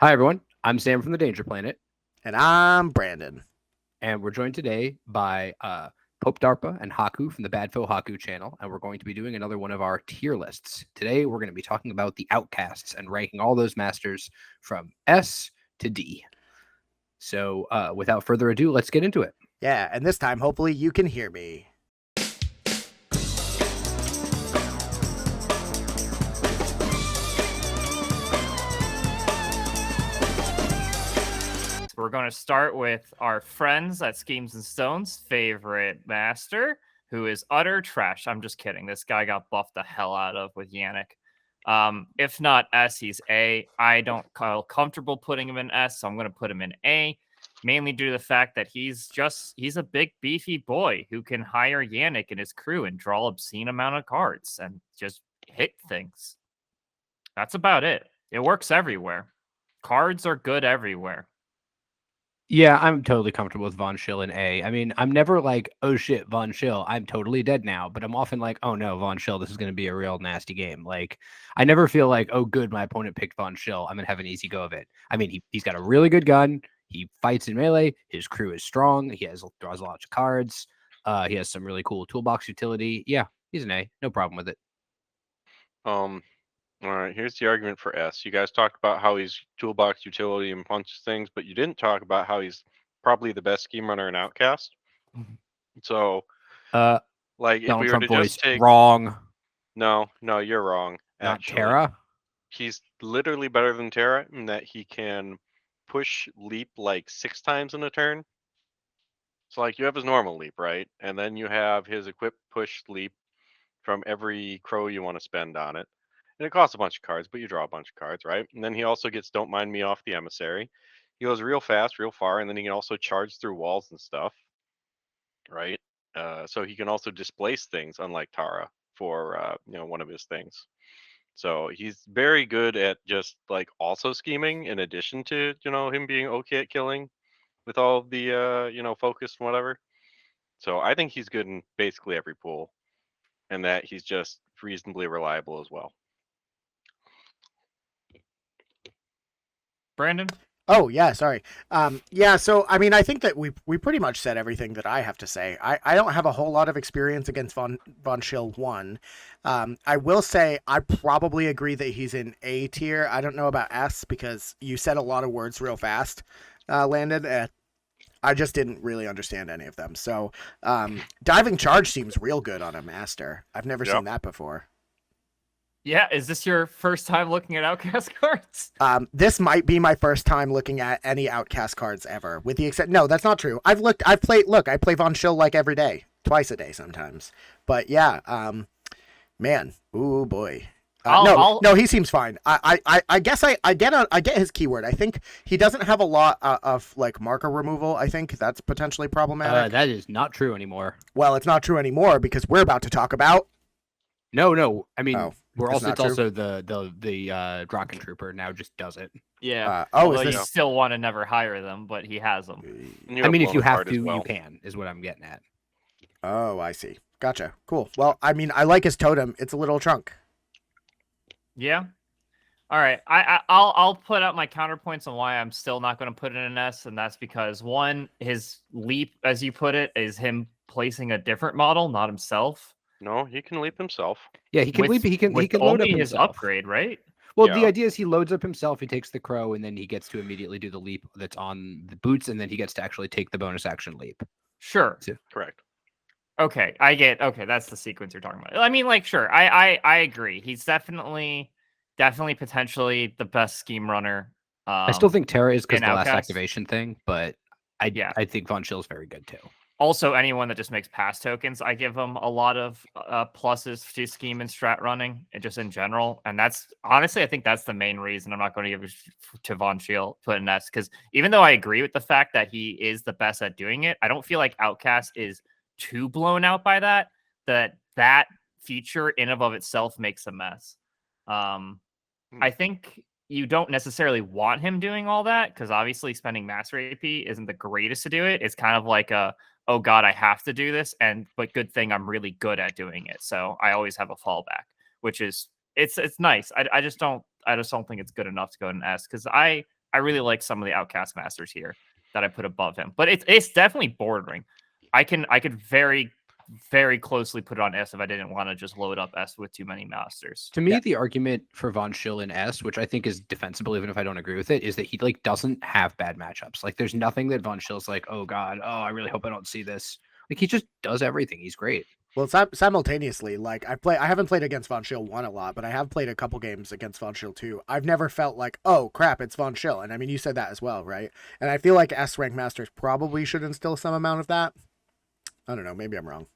Hi, everyone. I'm Sam from the Danger Planet, And I'm Brandon. and we're joined today by Popedarpa and Haku from the Badfo Haku channel, and we're going to be doing another one of our tier lists. Today, we're going to be talking about the Outcasts and ranking all those masters from S to D. So, without further ado, let's get into it. Yeah, and this time, hopefully, you can hear me. We're going to start with our friends at Schemes and Stones' favorite master, who is utter trash. I'm just kidding. This guy got buffed the hell out of with Yannick. If not S, he's A. I don't feel comfortable putting him in S, so I'm going to put him in A, mainly due to the fact that he's a big, beefy boy who can hire Yannick and his crew and draw obscene amount of cards and just hit things. That's about it. It works everywhere. Cards are good everywhere. Yeah, I'm totally comfortable with Von Schill in A. I mean, I'm never like, oh shit, Von Schill, I'm totally dead now. But I'm often like, oh no, Von Schill, this is going to be a real nasty game. Like, I never feel like, oh good, my opponent picked Von Schill, I'm going to have an easy go of it. I mean, he's got a really good gun. He fights in melee. His crew is strong. He draws lots of cards. He has some really cool toolbox utility. Yeah, he's an A. No problem with it. All right, here's the argument for S. You guys talked about how he's toolbox utility and punches things, but you didn't talk about how he's probably the best scheme runner in Outcast. So, like, if Donald we were Trump to voice, just take wrong. No, you're wrong. Not Actually, Terra. He's literally better than Terra in that he can push leap like 6 times in a turn. So, like, you have his normal leap, right? And then you have his equip push leap from every crow you want to spend on it. And it costs a bunch of cards, but you draw a bunch of cards, right? And then he also gets Don't Mind Me off the Emissary. He goes real fast, real far, and then he can also charge through walls and stuff, right? So he can also displace things, unlike Tara, for one of his things. So he's very good at just like also scheming in addition to him being okay at killing with all of the focus and whatever. So I think he's good in basically every pool, and that he's just reasonably reliable as well. Brandon? Oh, yeah, sorry. Yeah, so, I mean, I think that we pretty much said everything that I have to say. I don't have a whole lot of experience against Von Schill 1. I will say I probably agree that he's in A tier. I don't know about S because you said a lot of words real fast, Landon. I just didn't really understand any of them. So, Diving Charge seems real good on a master. I've never seen that before. Yeah, is this your first time looking at Outcast cards? This might be my first time looking at any Outcast cards ever, with the except. No, that's not true. I play Von Schill like every day, twice a day sometimes. But yeah, man, ooh boy. No, he seems fine. I guess I get his keyword. I think he doesn't have a lot of like marker removal. I think that's potentially problematic. That is not true anymore. Well, it's not true anymore because we're about to talk about. No. I mean, it's also the Draken Trooper now just does it. Yeah. Although you still want to never hire them, but he has them. I mean, if you have to, you can, is what I'm getting at. Oh, I see. Gotcha. Cool. Well, I mean, I like his totem. It's a little trunk. Yeah. All right. I'll put out my counterpoints on why I'm still not going to put it in an S, and that's because one, his leap, as you put it, is him placing a different model, not himself. No, he can leap himself. Yeah, he can leap. He can load up his himself. Upgrade, right? Well, the idea is he loads up himself. He takes the crow, and then he gets to immediately do the leap that's on the boots, and then he gets to actually take the bonus action leap. Sure. So, correct. Okay, I get. Okay, that's the sequence you're talking about. I mean, like, sure, I agree. He's definitely potentially the best scheme runner. I still think Terra is because the last Outcast. activation thing, but I think Von Schill is very good too. Also, anyone that just makes pass tokens, I give them a lot of pluses to scheme and strat running, and just in general. And that's honestly, I think that's the main reason I'm not going to give it to Von Schill put an S, because even though I agree with the fact that he is the best at doing it, I don't feel like Outcast is too blown out by that that feature in and of itself makes a mess. I think you don't necessarily want him doing all that, because obviously spending master AP isn't the greatest to do it. It's kind of like oh god, I have to do this, but good thing I'm really good at doing it, so I always have a fallback, which is it's nice. I just don't think it's good enough to go to an S, because I I really like some of the Outcast masters here that I put above him, but it's definitely bordering. I could very closely put it on S if I didn't want to just load up S with too many masters. To me, the argument for Von Schill in S, which I think is defensible, even if I don't agree with it, is that he like doesn't have bad matchups. Like, there's nothing that Von Schill's like, oh god, oh I really hope I don't see this. Like, he just does everything. He's great. Well, simultaneously, like I haven't played against Von Schill 1 a lot, but I have played a couple games against Von Schill 2. I've never felt like, oh crap, it's Von Schill. And I mean, you said that as well, right? And I feel like S rank masters probably should instill some amount of that. I don't know, maybe I'm wrong.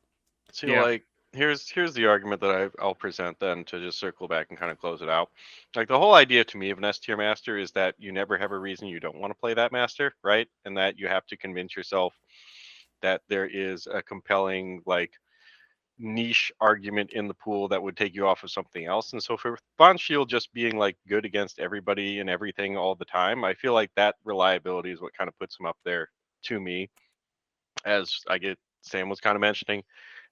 See, like, here's the argument that I'll present then to just circle back and kind of close it out. Like, the whole idea to me of an S tier master is that you never have a reason you don't want to play that master, right? And that you have to convince yourself that there is a compelling, like, niche argument in the pool that would take you off of something else. And so for Von Schill just being like good against everybody and everything all the time, I feel like that reliability is what kind of puts him up there to me, as I get Sam was kind of mentioning.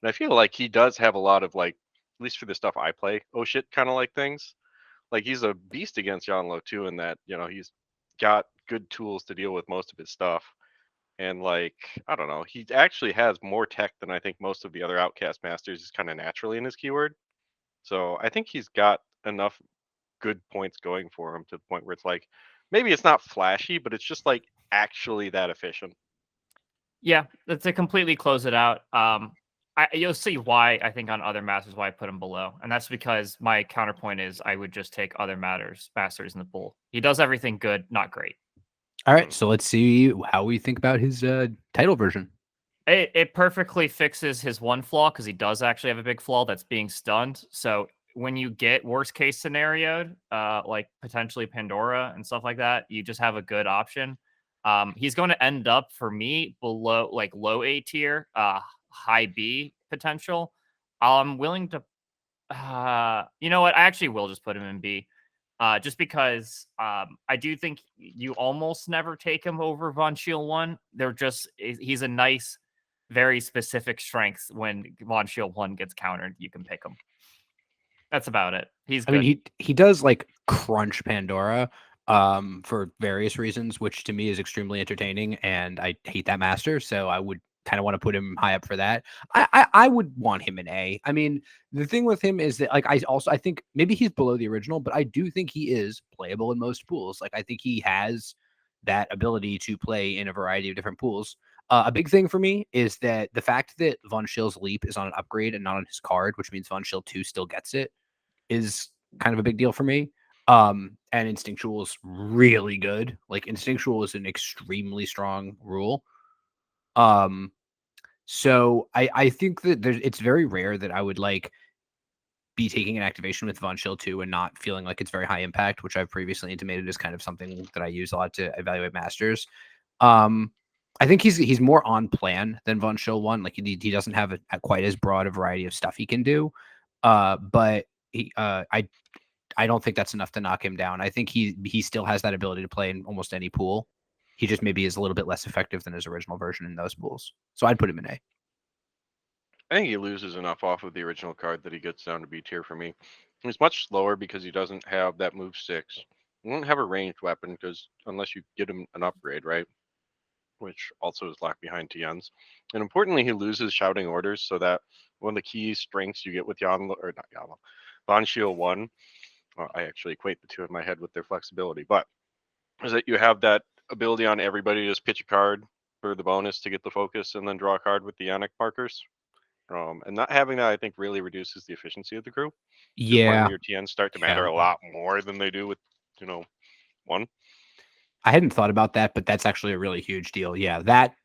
And I feel like he does have a lot of, like, at least for the stuff I play, oh shit kind of like things. Like, he's a beast against Yanlo too, in that, you know, he's got good tools to deal with most of his stuff. And, like, I don't know, he actually has more tech than I think most of the other Outcast masters is kind of naturally in his keyword. So I think he's got enough good points going for him to the point where it's like, maybe it's not flashy, but it's just like actually that efficient. Yeah, to completely close it out. You'll see why I think on other masters why I put him below, and that's because my counterpoint is I would just take other masters in the pool. He does everything good, not great. All right, so let's see how we think about his title version. It perfectly fixes his one flaw, because he does actually have a big flaw that's being stunned. So when you get worst case scenario, like potentially Pandora and stuff like that, you just have a good option. He's going to end up for me below, like, low A tier, high B potential. I'm willing to, you know what? I actually will just put him in B. Just because I do think you almost never take him over Von Schill 1. He's a nice, very specific strength. When Von Schill 1 gets countered, you can pick him. That's about it. He's good. I mean, he does like crunch Pandora for various reasons, which to me is extremely entertaining, and I hate that master, so I would kind of want to put him high up for that. I would want him in A. I mean, the thing with him is that, like, I think maybe he's below the original, but I do think he is playable in most pools. Like, I think he has that ability to play in a variety of different pools. A big thing for me is that the fact that Von Schill's leap is on an upgrade and not on his card, which means Von Schill 2 still gets it, is kind of a big deal for me. And Instinctual is really good. Like, Instinctual is an extremely strong rule. So I think that it's very rare that I would like be taking an activation with Von Schill 2 and not feeling like it's very high impact, which I've previously intimated is kind of something that I use a lot to evaluate masters. I think he's more on plan than Von Schill 1. Like, he doesn't have a quite as broad a variety of stuff he can do. But I don't think that's enough to knock him down. I think he still has that ability to play in almost any pool. He just maybe is a little bit less effective than his original version in those pools. So I'd put him in A. I think he loses enough off of the original card that he gets down to B tier for me. He's much slower because he doesn't have that move 6. He won't have a ranged weapon because unless you get him an upgrade, right? Which also is locked behind Tien's. And importantly, he loses shouting orders, so that one of the key strengths you get with Von Schill 1, I actually equate the two in my head with their flexibility, but is that you have that ability on everybody to just pitch a card for the bonus to get the focus and then draw a card with the Yannick markers. And not having that, I think, really reduces the efficiency of the crew. Yeah. When your TNs start to matter a lot more than they do with, 1. I hadn't thought about that, but that's actually a really huge deal. Yeah, that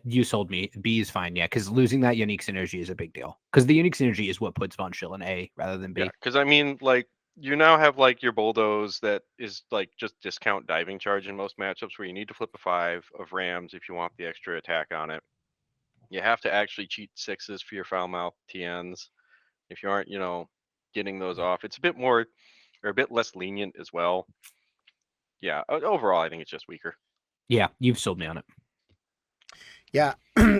you sold me. B is fine. Yeah, because losing that unique synergy is a big deal. Because the unique synergy is what puts Von Schill in A rather than B. Yeah, because I mean, like, you now have like your bulldoze that is like just discount diving charge in most matchups where you need to flip a 5 of rams if you want the extra attack on it. You have to actually cheat 6s for your foul mouth TNs. If you aren't, getting those off, it's a bit more or a bit less lenient as well. Yeah, overall, I think it's just weaker. Yeah, you've sold me on it. Yeah,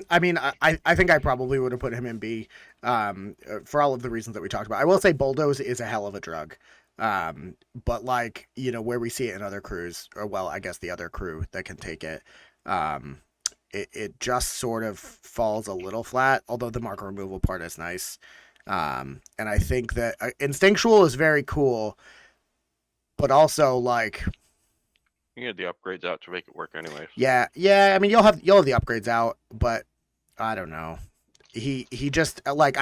I mean, I think I probably would have put him in B for all of the reasons that we talked about. I will say Bulldoze is a hell of a drug. But like, you know, where we see it in other crews, or well, I guess the other crew that can take it, it just sort of falls a little flat, although the marker removal part is nice. And I think that Instinctual is very cool, but also like, You get the upgrades out to make it work anyway. yeah. I mean, you'll have the upgrades out, but I don't know. He just like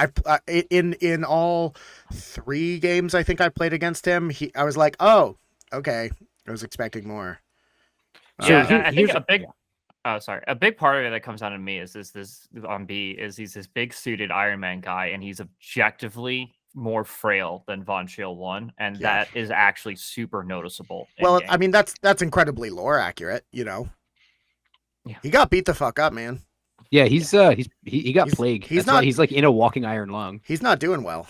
in all 3 games I think I played against him. I was like, oh, okay. I was expecting more. Yeah, I think here's a big. Oh, sorry. A big part of it that comes down to me is this on B is he's this big suited Iron Man guy, and he's objectively more frail than Von Schill 1, and Yeah. that is actually super noticeable. Well, in-game. I mean that's incredibly lore accurate, you know. Yeah. He got beat the fuck up, man. Yeah, he got plague. he's That's why not- he's like in a walking iron lung. He's not doing well.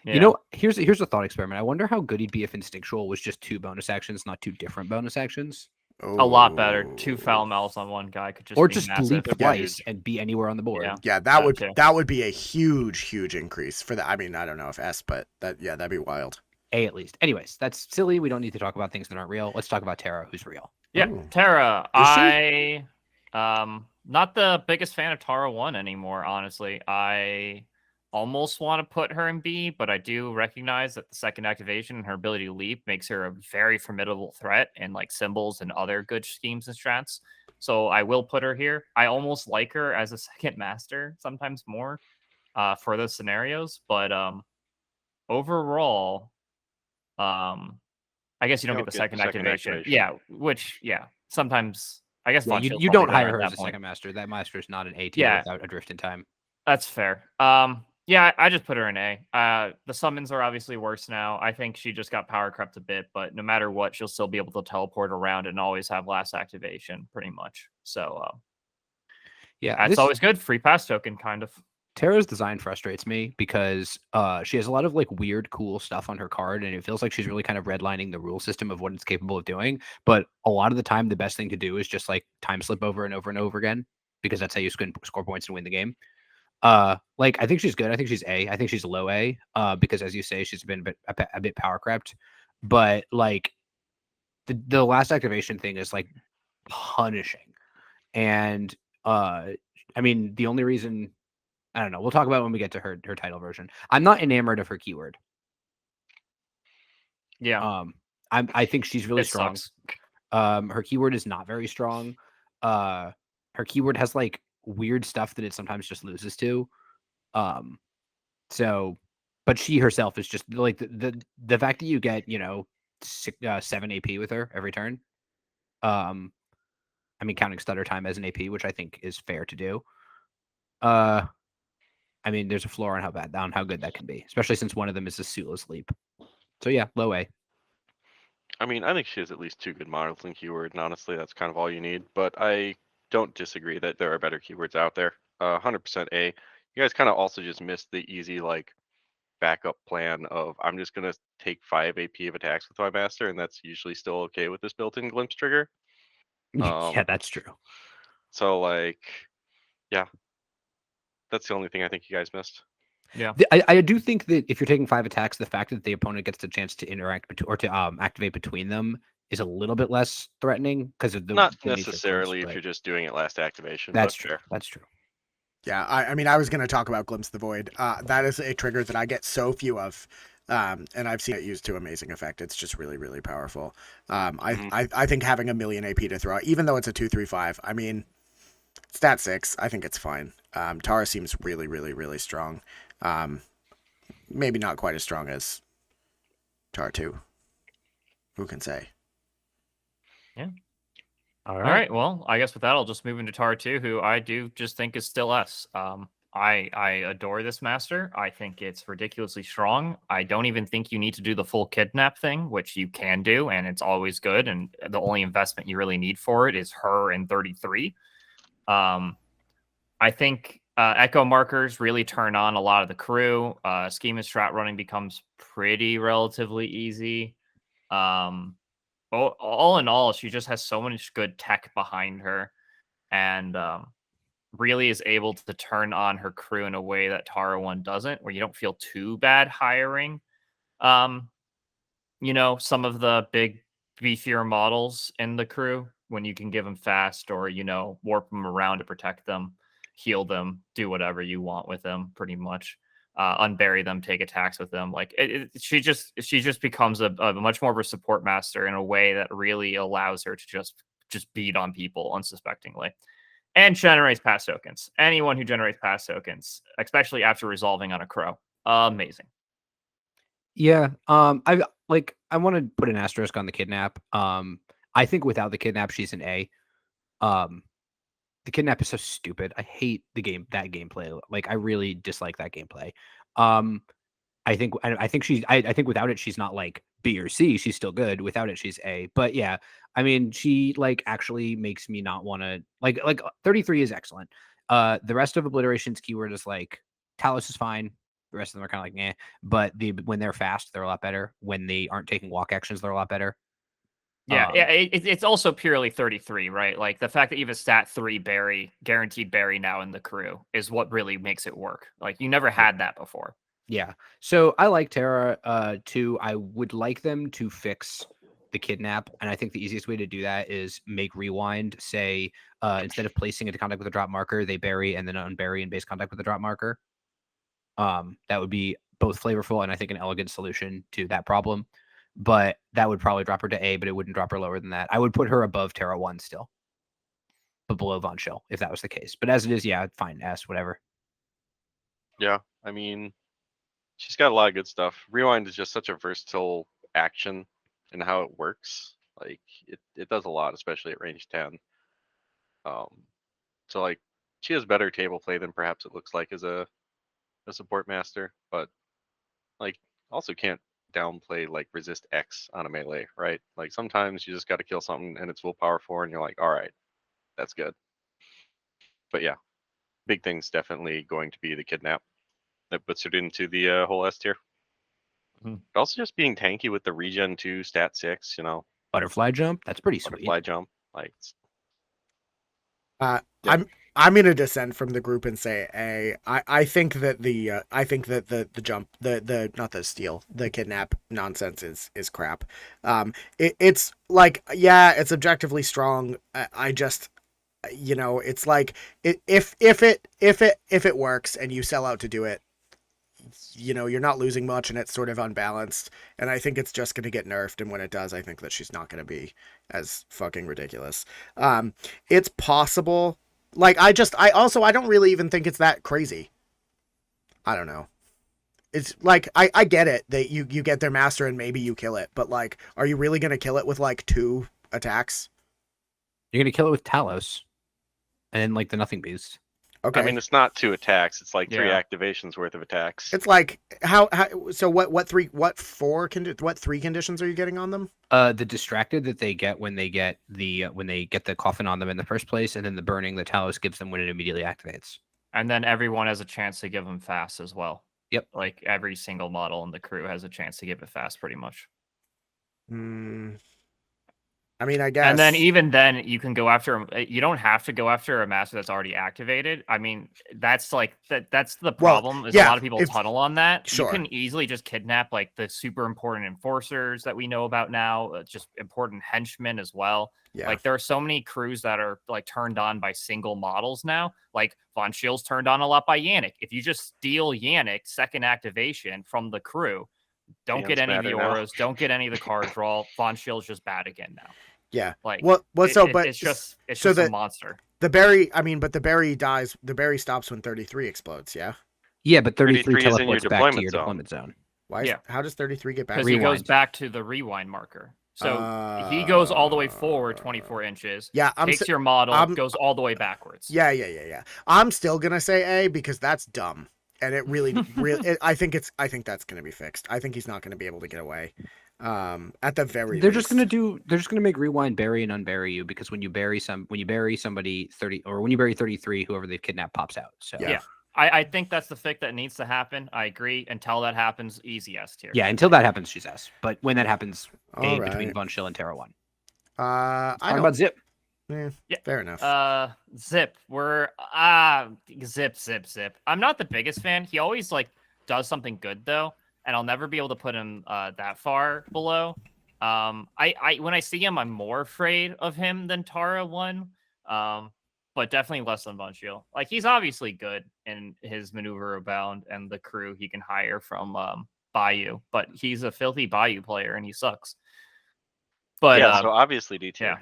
Yeah. You know, here's a thought experiment. I wonder how good he'd be if Instinctual was just 2 bonus actions, not 2 different bonus actions. a lot better. 2 foul mouths on one guy could just Or be just massive. leap Yeah. twice and be anywhere on the board. Yeah. Yeah, That that would too. be a huge increase for that. I mean, I don't know if S, but that'd be wild. A at least. Anyways, that's silly. We don't need to talk about things that aren't real. Let's talk about Terra, who's real. Yeah, Ooh. Terra. Is she? I not the biggest fan of Tara 1 anymore, honestly. I almost want to put her in B, but I do recognize that the second activation and her ability to leap makes her a very formidable threat in like symbols and other good schemes and strats. So I will put her here. I almost like her as a second master, sometimes more, for those scenarios. But overall, I guess you don't get the second activation. Yeah, which sometimes I guess Yeah, Von you Schill's don't probably hire better her at as that a point. second master. That master is not an AT Yeah. without a drift in time. That's fair. Yeah, I just put her in A. The summons are obviously worse now. I think she just got power crept a bit, but no matter what, she'll still be able to teleport around and always have last activation, pretty much. So Yeah, that's always good. Free pass token, kind of. Terra's design frustrates me because she has a lot of like weird, cool stuff on her card, and it feels like she's really kind of redlining the rule system of what it's capable of doing. But a lot of the time, the best thing to do is just like time slip over and over and over again, because that's how you score points and win the game. Like I think she's good. I think she's A. I think she's low A. Because as you say, she's been a bit power crept. But like the last activation thing is like punishing, and I mean the only reason. I don't know. We'll talk about it when we get to her title version. I'm not enamored of her keyword. Yeah. I think she's really It strong. sucks. Her keyword is not very strong. Her keyword has like weird stuff that it sometimes just loses to. So, but she herself is just like the fact that you get 7 AP with her every turn. I mean, counting stutter time as an AP, which I think is fair to do. I mean, there's a floor on how good that can be, especially since one of them is a suitless leap. So yeah, low A. I mean, I think she has at least 2 good modeling keywords, and honestly, that's kind of all you need. But I don't disagree that there are better keywords out there. 100% A. You guys kind of also just missed the easy like backup plan of I'm just gonna take 5 AP of attacks with my master, and that's usually still okay with this built-in glimpse trigger. Yeah, that's true. So like, yeah, that's the only thing I think you guys missed. Yeah. I do think that if you're taking 5 attacks, the fact that the opponent gets the chance to interact or to activate between them is a little bit less threatening because of the Not nature of glimpse, necessarily if but you're just doing it last activation. that's but true. fair. That's true. Yeah, I mean, I was going to talk about Glimpse the Void. That is a trigger that I get so few of, and I've seen it used to amazing effect. It's just really powerful. I think having a million AP to throw out, even though it's a 2/3/5, I mean, stat 6, I think it's fine. Tara seems really strong. Maybe not quite as strong as Tara 2. Who can say? Yeah. All All right. Well, I guess with that, I'll just move into Tar 2, who I do just think is still S. I adore this master. I think it's ridiculously strong. I don't even think you need to do the full kidnap thing, which you can do, and it's always good. And the only investment you really need for it is her and 33. I think echo markers really turn on a lot of the crew. Scheme and strat running becomes pretty relatively easy. All in all, she just has so much good tech behind her, and really is able to turn on her crew in a way that Tara 1 doesn't, where you don't feel too bad hiring some of the big beefier models in the crew when you can give them fast or, warp them around to protect them, heal them, do whatever you want with them, pretty much. Unbury them, take attacks with them. Like she just becomes a much more of a support master in a way that really allows her to just beat on people unsuspectingly. And generates pass tokens. Anyone who generates pass tokens, especially after resolving on a crow, amazing. Yeah. I want to put an asterisk on the kidnap. I think without the kidnap, she's an A. The kidnap is so stupid. I hate that gameplay. Like, I really dislike that gameplay. I think without it, she's not like B or C. She's still good. Without it, she's A. But yeah, I mean, she like actually makes me not want to like 33 is excellent. The rest of Obliteration's keyword is like Talos is fine. The rest of them are kind of like eh. But when they're fast, they're a lot better. When they aren't taking walk actions, they're a lot better. Yeah, it's also purely 33, right? Like the fact that you have a stat 3 guaranteed berry now in the crew is what really makes it work. Like you never had that before. Yeah. So I like Terra too. I would like them to fix the kidnap, and I think the easiest way to do that is make rewind. Say instead of placing into contact with a drop marker, they bury and then unbury in base contact with a drop marker. That would be both flavorful and I think an elegant solution to that problem. But that would probably drop her to A, but it wouldn't drop her lower than that. I would put her above Terra 1 still, but below Von Schill if that was the case. But as it is, yeah, fine, S, whatever. Yeah, I mean, she's got a lot of good stuff. Rewind is just such a versatile action and how it works. Like it does a lot, especially at range 10. So like she has better table play than perhaps it looks like as a support master, but like also can't downplay like resist X on a melee, right? Like sometimes you just got to kill something and it's willpower 4 and you're like, all right, that's good. But yeah, big thing's definitely going to be the kidnap that puts it into the whole S tier. Mm-hmm. But also just being tanky with the regen 2 stat 6, Butterfly jump, that's pretty sweet. Butterfly jump, like I'm gonna descend from the group and say A. I think that the jump, the not the steal, the kidnap nonsense is crap. It's like, yeah, it's objectively strong. I just, it's like if it works and you sell out to do it, you're not losing much and it's sort of unbalanced. And I think it's just going to get nerfed. And when it does, I think that she's not going to be as fucking ridiculous. It's possible. Like, I don't really even think it's that crazy. I don't know. It's like, I get it that you get their master and maybe you kill it, but like, are you really going to kill it with like 2 attacks? You're going to kill it with Talos and then like the Nothing Beast. Okay. I mean, it's not 2 attacks. It's like 3 activations worth of attacks. It's like so what 3 conditions are you getting on them? The distracted that they get when they get the coffin on them in the first place, and then the burning that Talos gives them when it immediately activates. And then everyone has a chance to give them fast as well. Yep. Like every single model in the crew has a chance to give it fast, pretty much. I mean, I guess. And then even then, you can go after. You don't have to go after a master that's already activated. I mean, that's like that's the problem. Well, is a lot of people tunnel on that. Sure. You can easily just kidnap like the super important enforcers that we know about now. Just important henchmen as well. Yeah. Like there are so many crews that are like turned on by single models now. Like Von Schill's turned on a lot by Yannick. If you just steal Yannick second activation from the crew, don't get any of the auras, don't get any of the card draw. Von Schill's just bad again now. Yeah. Like it's just a monster. The berry, but the berry dies. The berry stops when 33 explodes. Yeah. Yeah, but 33 is in your teleports back to your deployment zone. deployment zone. Why? How does 33 get back? Because he goes back to the rewind marker. So he goes all the way forward 24 inches. Yeah. Takes your model, goes all the way backwards. Yeah. I'm still gonna say A because that's dumb. And it really, I think that's going to be fixed. I think he's not going to be able to get away. At the very they're least. They're just gonna make rewind bury and unbury you, because when you bury somebody 30, or when you bury 33, whoever they've kidnapped pops out. So yeah. I think that's the fix that needs to happen. I agree. Until that happens, easy S tier. Yeah, until that happens, she's S. But when that happens, All right. between Von Schill and Terra 1. I talk about Zipp. Yeah, fair enough. Zipp. We're Zipp. I'm not the biggest fan. He always like does something good though. and I'll never be able to put him that far below. I when I see him, I'm more afraid of him than Tara 1. But definitely less than Von Schill. Like, he's obviously good in his maneuver abound and the crew he can hire from Bayou, but he's a filthy Bayou player and he sucks. But yeah, so obviously D tier. yeah,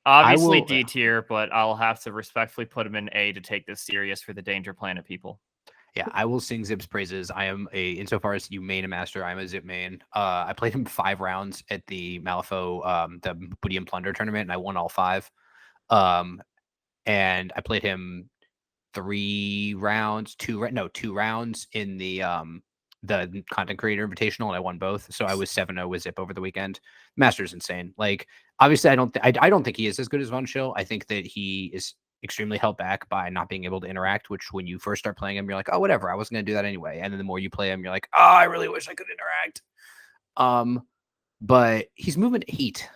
obviously will- D tier, but I'll have to respectfully put him in A to take this serious for the Danger Planet people. Yeah, I will sing Zipp's praises. I am insofar as you main a master, I'm a Zipp main. I played him 5 rounds at the Malifaux, the Booty and Plunder tournament, and I won all 5. And I played him 2 rounds in the Content Creator Invitational, and I won both. So I was 7-0 with Zipp over the weekend. Master's insane. Like, obviously, I don't think he is as good as Von Schill. I think that he is extremely held back by not being able to interact, which when you first start playing him, you're like, oh, whatever, I wasn't going to do that anyway. And then the more you play him, you're like, oh, I really wish I could interact. But he's movement 8.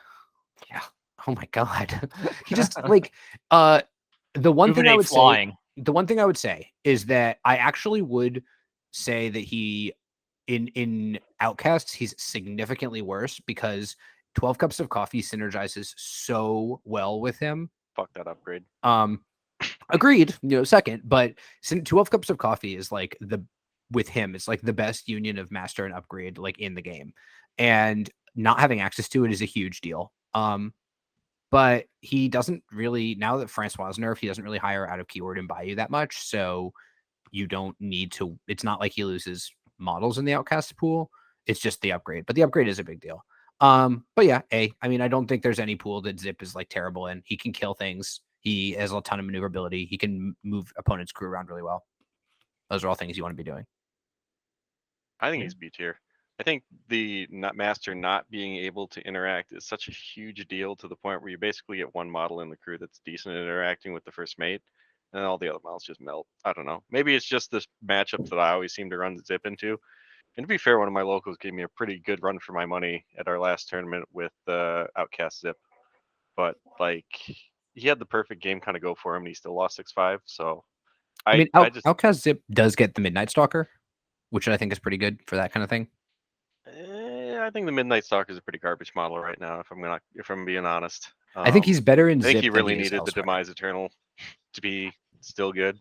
Yeah. Oh my God. He just like, the one thing I would say is that I actually would say that he in Outcasts, he's significantly worse because 12 Cups of Coffee synergizes so well with him. Fuck that upgrade. Agreed, second, but 12 Cups of Coffee is like with him, it's like the best union of master and upgrade like in the game. And not having access to it is a huge deal. But he doesn't really, now that Francois nerf, he doesn't really hire out of keyword and Bayou that much. So you don't need to, it's not like he loses models in the Outcast pool. It's just the upgrade, but the upgrade is a big deal. But yeah, A, I mean, I don't think there's any pool that Zipp is like terrible in. He can kill things. He has a ton of maneuverability. He can move opponent's crew around really well. Those are all things you want to be doing. I think he's B tier. I think the master not being able to interact is such a huge deal to the point where you basically get one model in the crew that's decent at interacting with the first mate, and then all the other models just melt. I don't know. Maybe it's just this matchup that I always seem to run Zipp into. And to be fair, one of my locals gave me a pretty good run for my money at our last tournament with the Outcast Zipp. But like, he had the perfect game kind of go for him, and he still lost 6-5. So I mean, Outcast Zipp does get the Midnight Stalker, which I think is pretty good for that kind of thing. I think the Midnight Stalker is a pretty garbage model right now. If I'm being honest, I think he's better in I think Zipp he than really he is needed the elsewhere. Demise Eternal to be still good.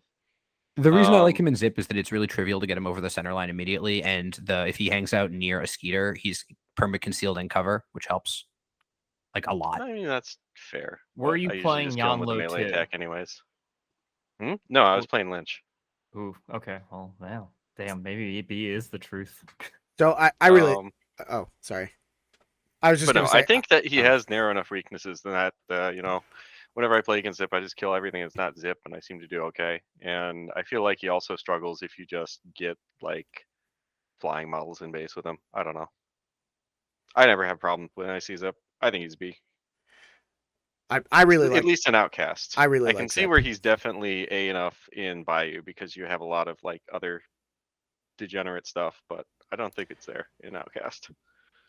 The reason I like him in Zipp is that it's really trivial to get him over the center line immediately, and if he hangs out near a Skeeter, he's perma concealed and cover, which helps like a lot. I mean, that's fair. Were you I usually playing just kill him with a Yanlo melee too? attack anyways? No, I was playing Lynch. Ooh, okay. Well, wow. Damn, maybe B is the truth. So I really. Oh, sorry. I was just But going no, to say. I think that he has narrow enough weaknesses than that. Whenever I play against Zipp, I just kill everything that's not Zipp, and I seem to do okay. And I feel like he also struggles if you just get like flying models in base with him. I don't know. I never have a problem when I see Zipp. I think he's B. I really like. At least an Outcast. I really I like can see Zipp. where he's definitely A enough in Bayou because you have a lot of like other degenerate stuff, but I don't think it's there in Outcast.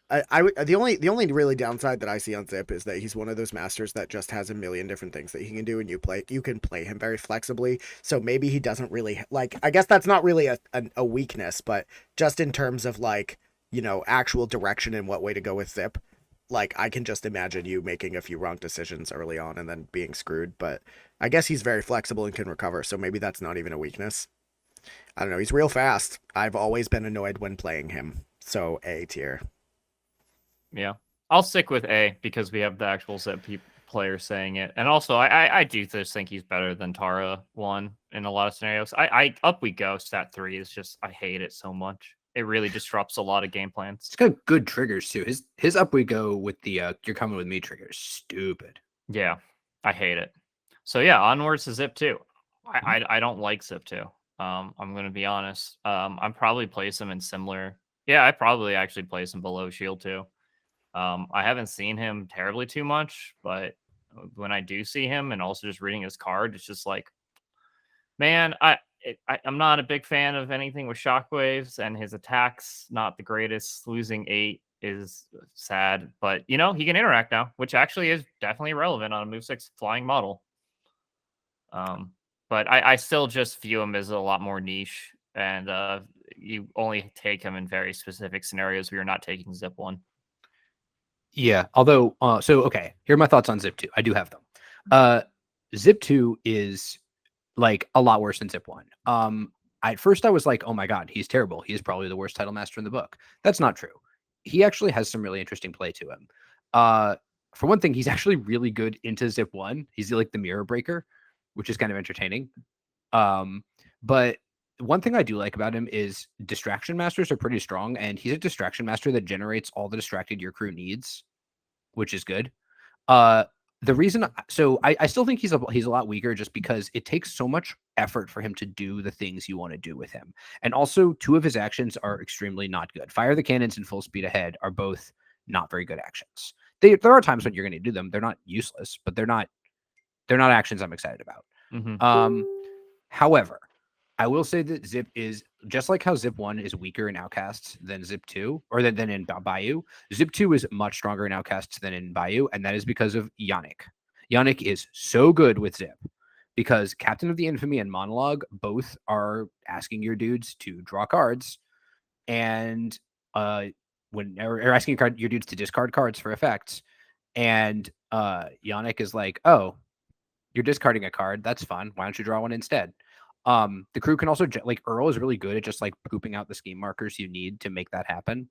The only really downside that I see on Zipp is that he's one of those masters that just has a million different things that he can do, and you can play him very flexibly. So maybe he doesn't really like. I guess that's not really a weakness, but just in terms of like actual direction and what way to go with Zipp, like I can just imagine you making a few wrong decisions early on and then being screwed. But I guess he's very flexible and can recover, so maybe that's not even a weakness. I don't know. He's real fast. I've always been annoyed when playing him. So A tier. Yeah, I'll stick with A because we have the actual Zipp players saying it, and also I do just think he's better than Tara 1 in a lot of scenarios. Up we go. Stat 3 is just I hate it so much. It really disrupts a lot of game plans. It's got good triggers too. His up we go with the you're coming with me trigger is stupid. Yeah, I hate it. So yeah, onwards to Zipp 2. I don't like Zipp 2. I'm gonna be honest. I'm probably place him in similar. Yeah, I probably actually place him below Shield 2. I haven't seen him terribly too much, but when I do see him and also just reading his card, it's just like, man, I'm not a big fan of anything with shockwaves, and his attacks not the greatest. Losing 8 is sad, but he can interact now, which actually is definitely relevant on a move 6 flying model. But I still just view him as a lot more niche, and you only take him in very specific scenarios where you're not taking Zipp 1. Yeah, although, okay, here are my thoughts on Zipp 2. I do have them. Zipp 2 is like a lot worse than Zipp 1. At first I was like, oh my God, he's terrible. He's probably the worst title master in the book. That's not true. He actually has some really interesting play to him. For one thing, he's actually really good into Zipp 1. He's like the mirror breaker, which is kind of entertaining. But one thing I do like about him is distraction masters are pretty strong, and he's a distraction master that generates all the distracted your crew needs, which is good. The reason, so I still think he's a lot weaker just because it takes so much effort for him to do the things you want to do with him. And also, two of his actions are extremely not good. Fire the cannons and full speed ahead are both not very good actions. There are times when you're going to do them. They're not useless, but they're not actions I'm excited about. Mm-hmm. However, I will say that Zipp is just like how Zipp 1 is weaker in Outcasts than Zipp 2, or than in Bayou. Zipp 2 is much stronger in Outcasts than in Bayou, and that is because of Yannick. Yannick is so good with Zipp because Captain of the Infamy and Monologue both are asking your dudes to draw cards, and or asking your dudes to discard cards for effects, and Yannick is like, oh, you're discarding a card. That's fun. Why don't you draw one instead? The crew can also, like, Earl is really good at just like pooping out the scheme markers you need to make that happen.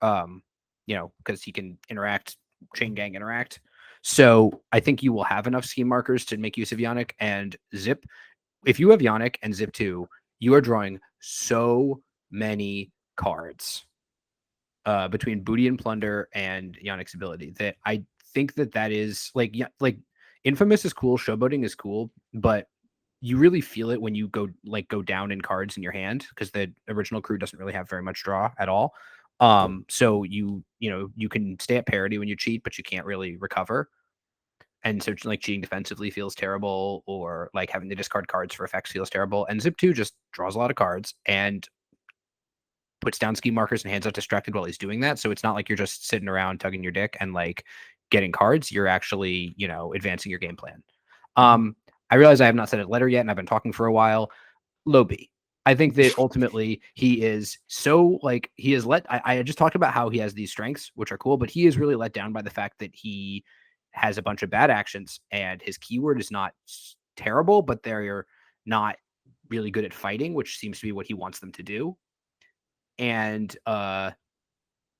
Because he can chain gang interact. So I think you will have enough scheme markers to make use of Yannick and Zipp. If you have Yannick and Zipp 2, you are drawing so many cards between Booty and Plunder and Yannick's ability that I think that is like Infamous is cool, Showboating is cool, but you really feel it when you go down in cards in your hand because the original crew doesn't really have very much draw at all. So you can stay at parity when you cheat, but you can't really recover. And so like cheating defensively feels terrible, or like having to discard cards for effects feels terrible. And Zipp 2 just draws a lot of cards and puts down scheme markers and hands out distracted while he's doing that. So it's not like you're just sitting around tugging your dick and like getting cards. You're actually, advancing your game plan. I realize I have not said a letter yet, and I've been talking for a while. Low B. I think that ultimately he is so like he is I just talked about how he has these strengths, which are cool, but he is really let down by the fact that he has a bunch of bad actions, and his keyword is not terrible, but they're not really good at fighting, which seems to be what he wants them to do. And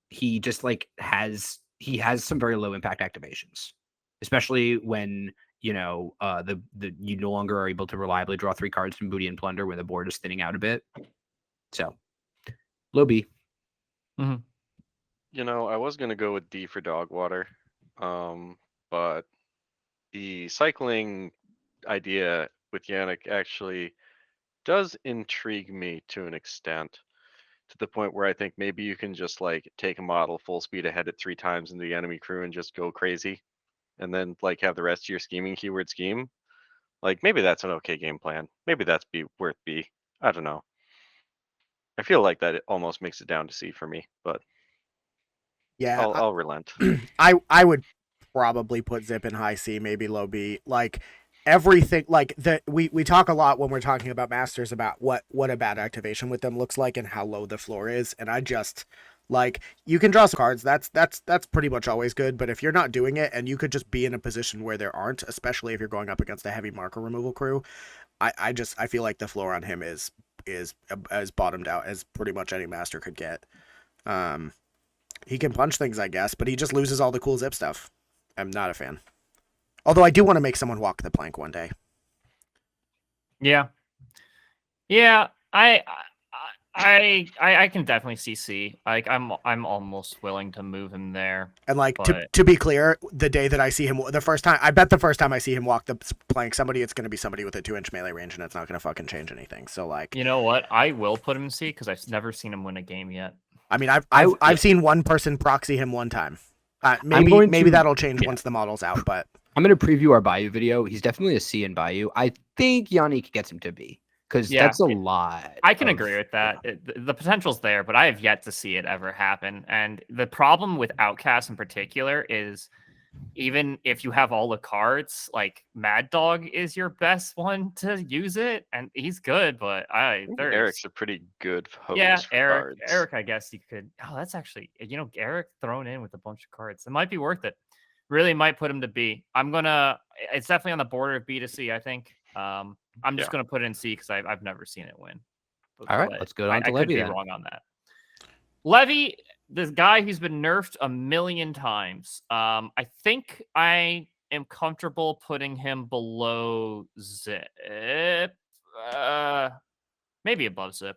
he just he has some very low impact activations, especially when you no longer are able to reliably draw 3 cards from Booty and Plunder when the board is thinning out a bit. So low B. Mm-hmm. I was gonna go with D for Dogwater, but the cycling idea with Yannick actually does intrigue me to an extent, to the point where I think maybe you can just like take a model full speed ahead at 3 times into the enemy crew and just go crazy, and then like have the rest of your scheming keyword scheme. Like maybe that's an okay game plan. Maybe that's worth B. I don't know. I feel like that it almost makes it down to C for me, but yeah, I'll relent. I would probably put Zipp in high C, maybe low B. Like everything, like we talk a lot when we're talking about masters about what a bad activation with them looks like and how low the floor is, and I just like you can draw some cards. That's pretty much always good. But if you're not doing it, and you could just be in a position where there aren't, especially if you're going up against a heavy marker removal crew, I feel like the floor on him is as bottomed out as pretty much any master could get. He can punch things, I guess, but he just loses all the cool Zipp stuff. I'm not a fan. Although I do want to make someone walk the plank one day. Yeah. I can definitely see C. Like I'm almost willing to move him there. And like but... to be clear, the day that I see him, the first time I see him walk the plank, it's going to be somebody with a 2-inch melee range, and it's not going to fucking change anything. So like, you know what? I will put him in C because I've never seen him win a game yet. I mean, I've seen one person proxy him one time. Maybe that'll change once the model's out. But I'm going to preview our Bayou video. He's definitely a C in Bayou. I think Yannick gets him to B. Because that's a lot. I can agree with that. The potential's there, but I have yet to see it ever happen. And the problem with Outcasts in particular is even if you have all the cards, like Mad Dog is your best one to use it, and he's good. But there's Eric's a pretty good yeah, host for Eric. cards. Eric, I guess you could. Oh, that's actually Eric thrown in with a bunch of cards. It might be worth it. Really might put him to B. It's definitely on the border of B to C. I think. I'm just gonna put it in C because I've never seen it win. All right, But let's go on to I Levy could be then. wrong on that. Levy, this guy who's been nerfed a million times. I think I am comfortable putting him below Zipp. Maybe above Zipp.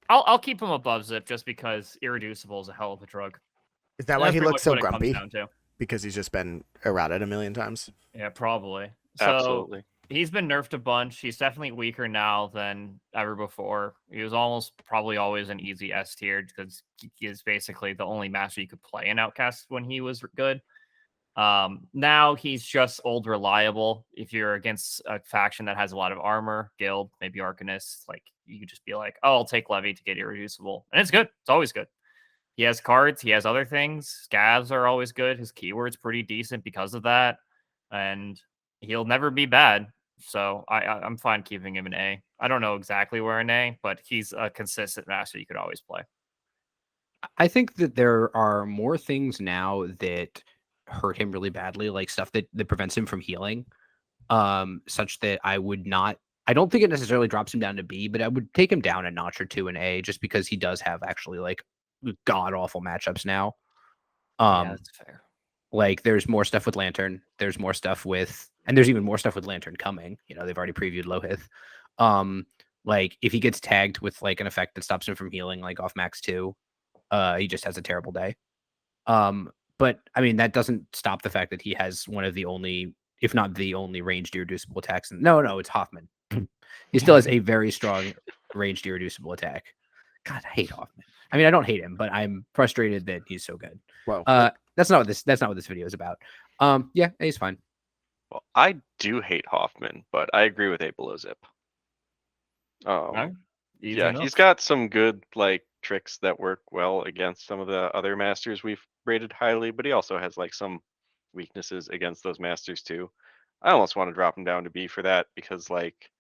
I'll keep him above Zipp just because Irreducible is a hell of a drug. Is that And why that's he pretty looks much so what it comes grumpy? down to. Because he's just been errated a million times. Yeah, probably. So Absolutely. he's been nerfed a bunch. He's definitely weaker now than ever before. He was probably always an easy S tier because he is basically the only master you could play in Outcast when he was good. Now he's just old reliable. If you're against a faction that has a lot of armor, guild, maybe Arcanist, like you could just be like, oh, I'll take Levy to get Irreducible. And it's good. It's always good. He has cards, he has other things. Scavs are always good. His keyword's pretty decent because of that. And he'll never be bad. So I'm fine keeping him an A. I don't know exactly where an A, but he's a consistent master you could always play. I think that there are more things now that hurt him really badly, like stuff that prevents him from healing, such that I don't think it necessarily drops him down to B, but I would take him down a notch or two in A just because he does have actually like god awful matchups now. Yeah, that's fair. Like there's more stuff with Lantern, there's more stuff and there's even more stuff with Lantern coming. They've already previewed Lohith. Like if he gets tagged with like an effect that stops him from healing, like off max 2, he just has a terrible day. But I mean that doesn't stop the fact that he has one of the only, if not the only, ranged irreducible attacks. No, it's Hoffman. He still has a very strong ranged irreducible attack. God, I hate Hoffman. I mean, I don't hate him, but I'm frustrated that he's so good. Whoa. That's not what this video is about. Yeah, he's fine. Well, I do hate Hoffman, but I agree with A below Zipp. Right? Easy enough. He's got some good like tricks that work well against some of the other masters we've rated highly, but he also has like some weaknesses against those masters too. I almost want to drop him down to B for that because like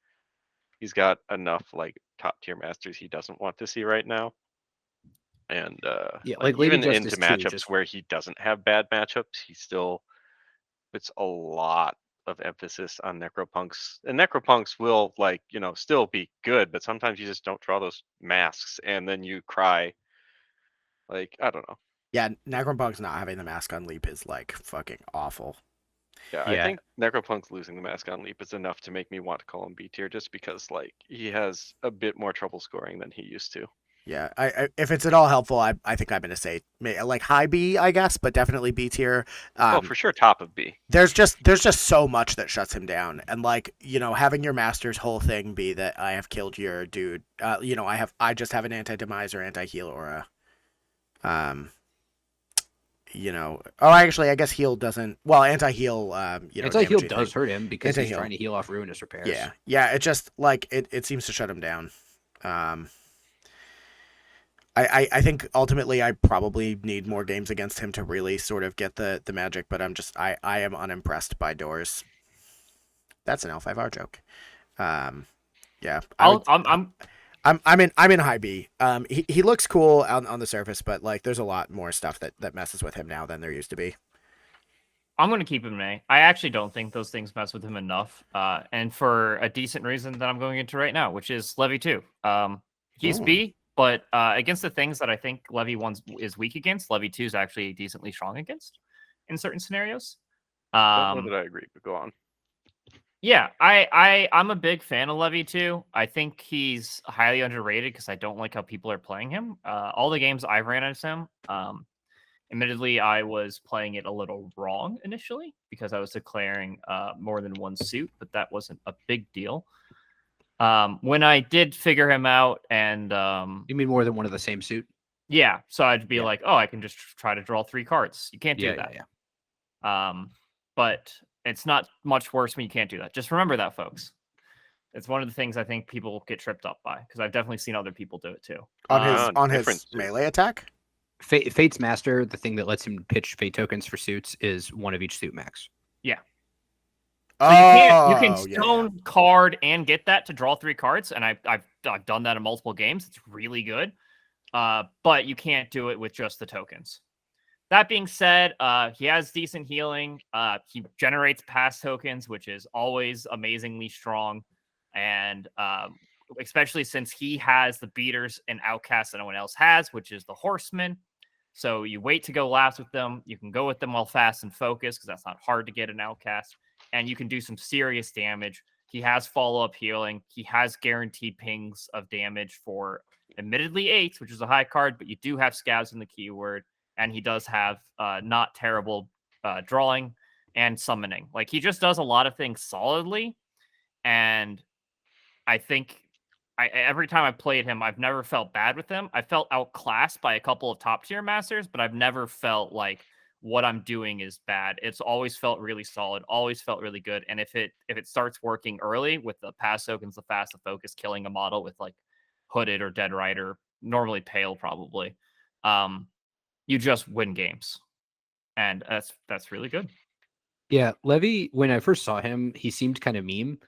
he's got enough like top tier masters he doesn't want to see right now. And Yeah, like Lady even Justice into 2 matchups just- where he doesn't have bad matchups, he still puts a lot of emphasis on necropunks, and necropunks will like still be good, but sometimes you just don't draw those masks and then you cry. Like I don't know. Yeah, Necropunk's not having the mask on Leap is like fucking awful. Yeah, I think necropunk's losing the mask on Leap is enough to make me want to call him B tier, just because like he has a bit more trouble scoring than he used to. Yeah, I if it's at all helpful, I think I'm gonna say like high B, I guess, but definitely B tier. Oh, for sure, top of B. There's just so much that shuts him down, and like having your master's whole thing be that I have killed your dude. I just have an anti-demise or anti-heal aura. Actually, I guess heal doesn't. Well, anti-heal. Anti-heal does hurt him because he's Anti-heal. trying to heal off ruinous repairs. Yeah. It just like it seems to shut him down. I think ultimately I probably need more games against him to really sort of get the magic, but I am unimpressed by Doors. That's an L5R joke. Yeah. I'm in high B. He looks cool on the surface, but like there's a lot more stuff that messes with him now than there used to be. I'm going to keep him an A. I actually don't think those things mess with him enough, and for a decent reason that I'm going into right now, which is Levy 2. He's B, but against the things that I think Levy 1 is weak against, Levy 2 is actually decently strong against in certain scenarios. Don't know that I agree, but go on. Yeah, I'm a big fan of Levy 2. I think he's highly underrated because I don't like how people are playing him. All the games I've ran as him, admittedly, I was playing it a little wrong initially because I was declaring more than one suit, but that wasn't a big deal. When I did figure him out and... You mean more than one of the same suit? Yeah, so I'd be like, oh, I can just try to draw 3 cards. You can't do that. Yeah. But it's not much worse when you can't do that. Just remember that, folks. It's one of the things I think people get tripped up by because I've definitely seen other people do it too. On his melee attack? Fate's Master, the thing that lets him pitch Fate tokens for suits, is one of each suit max. So you can stone card and get that to draw 3 cards, and I've done that in multiple games. It's really good, but you can't do it with just the tokens. That being said, he has decent healing. He generates pass tokens, which is always amazingly strong, and especially since he has the beaters and Outcasts that no one else has, which is the Horsemen. So you wait to go last with them. You can go with them while fast and focus because that's not hard to get an Outcast. And you can do some serious damage. He has follow-up healing. He has guaranteed pings of damage for admittedly 8s, which is a high card, but you do have scabs in the keyword. And he does have not terrible drawing and summoning. Like, he just does a lot of things solidly. And I think every time I played him, I've never felt bad with him. I felt outclassed by a couple of top-tier masters, but I've never felt like what I'm doing is bad. It's always felt really solid, always felt really good. And if it starts working early with the pass tokens, the fast, the focus, killing a model with like Hooded or Dead Rider, normally Pale probably, you just win games. And that's really good. Yeah, Levy, when I first saw him, he seemed kind of meme.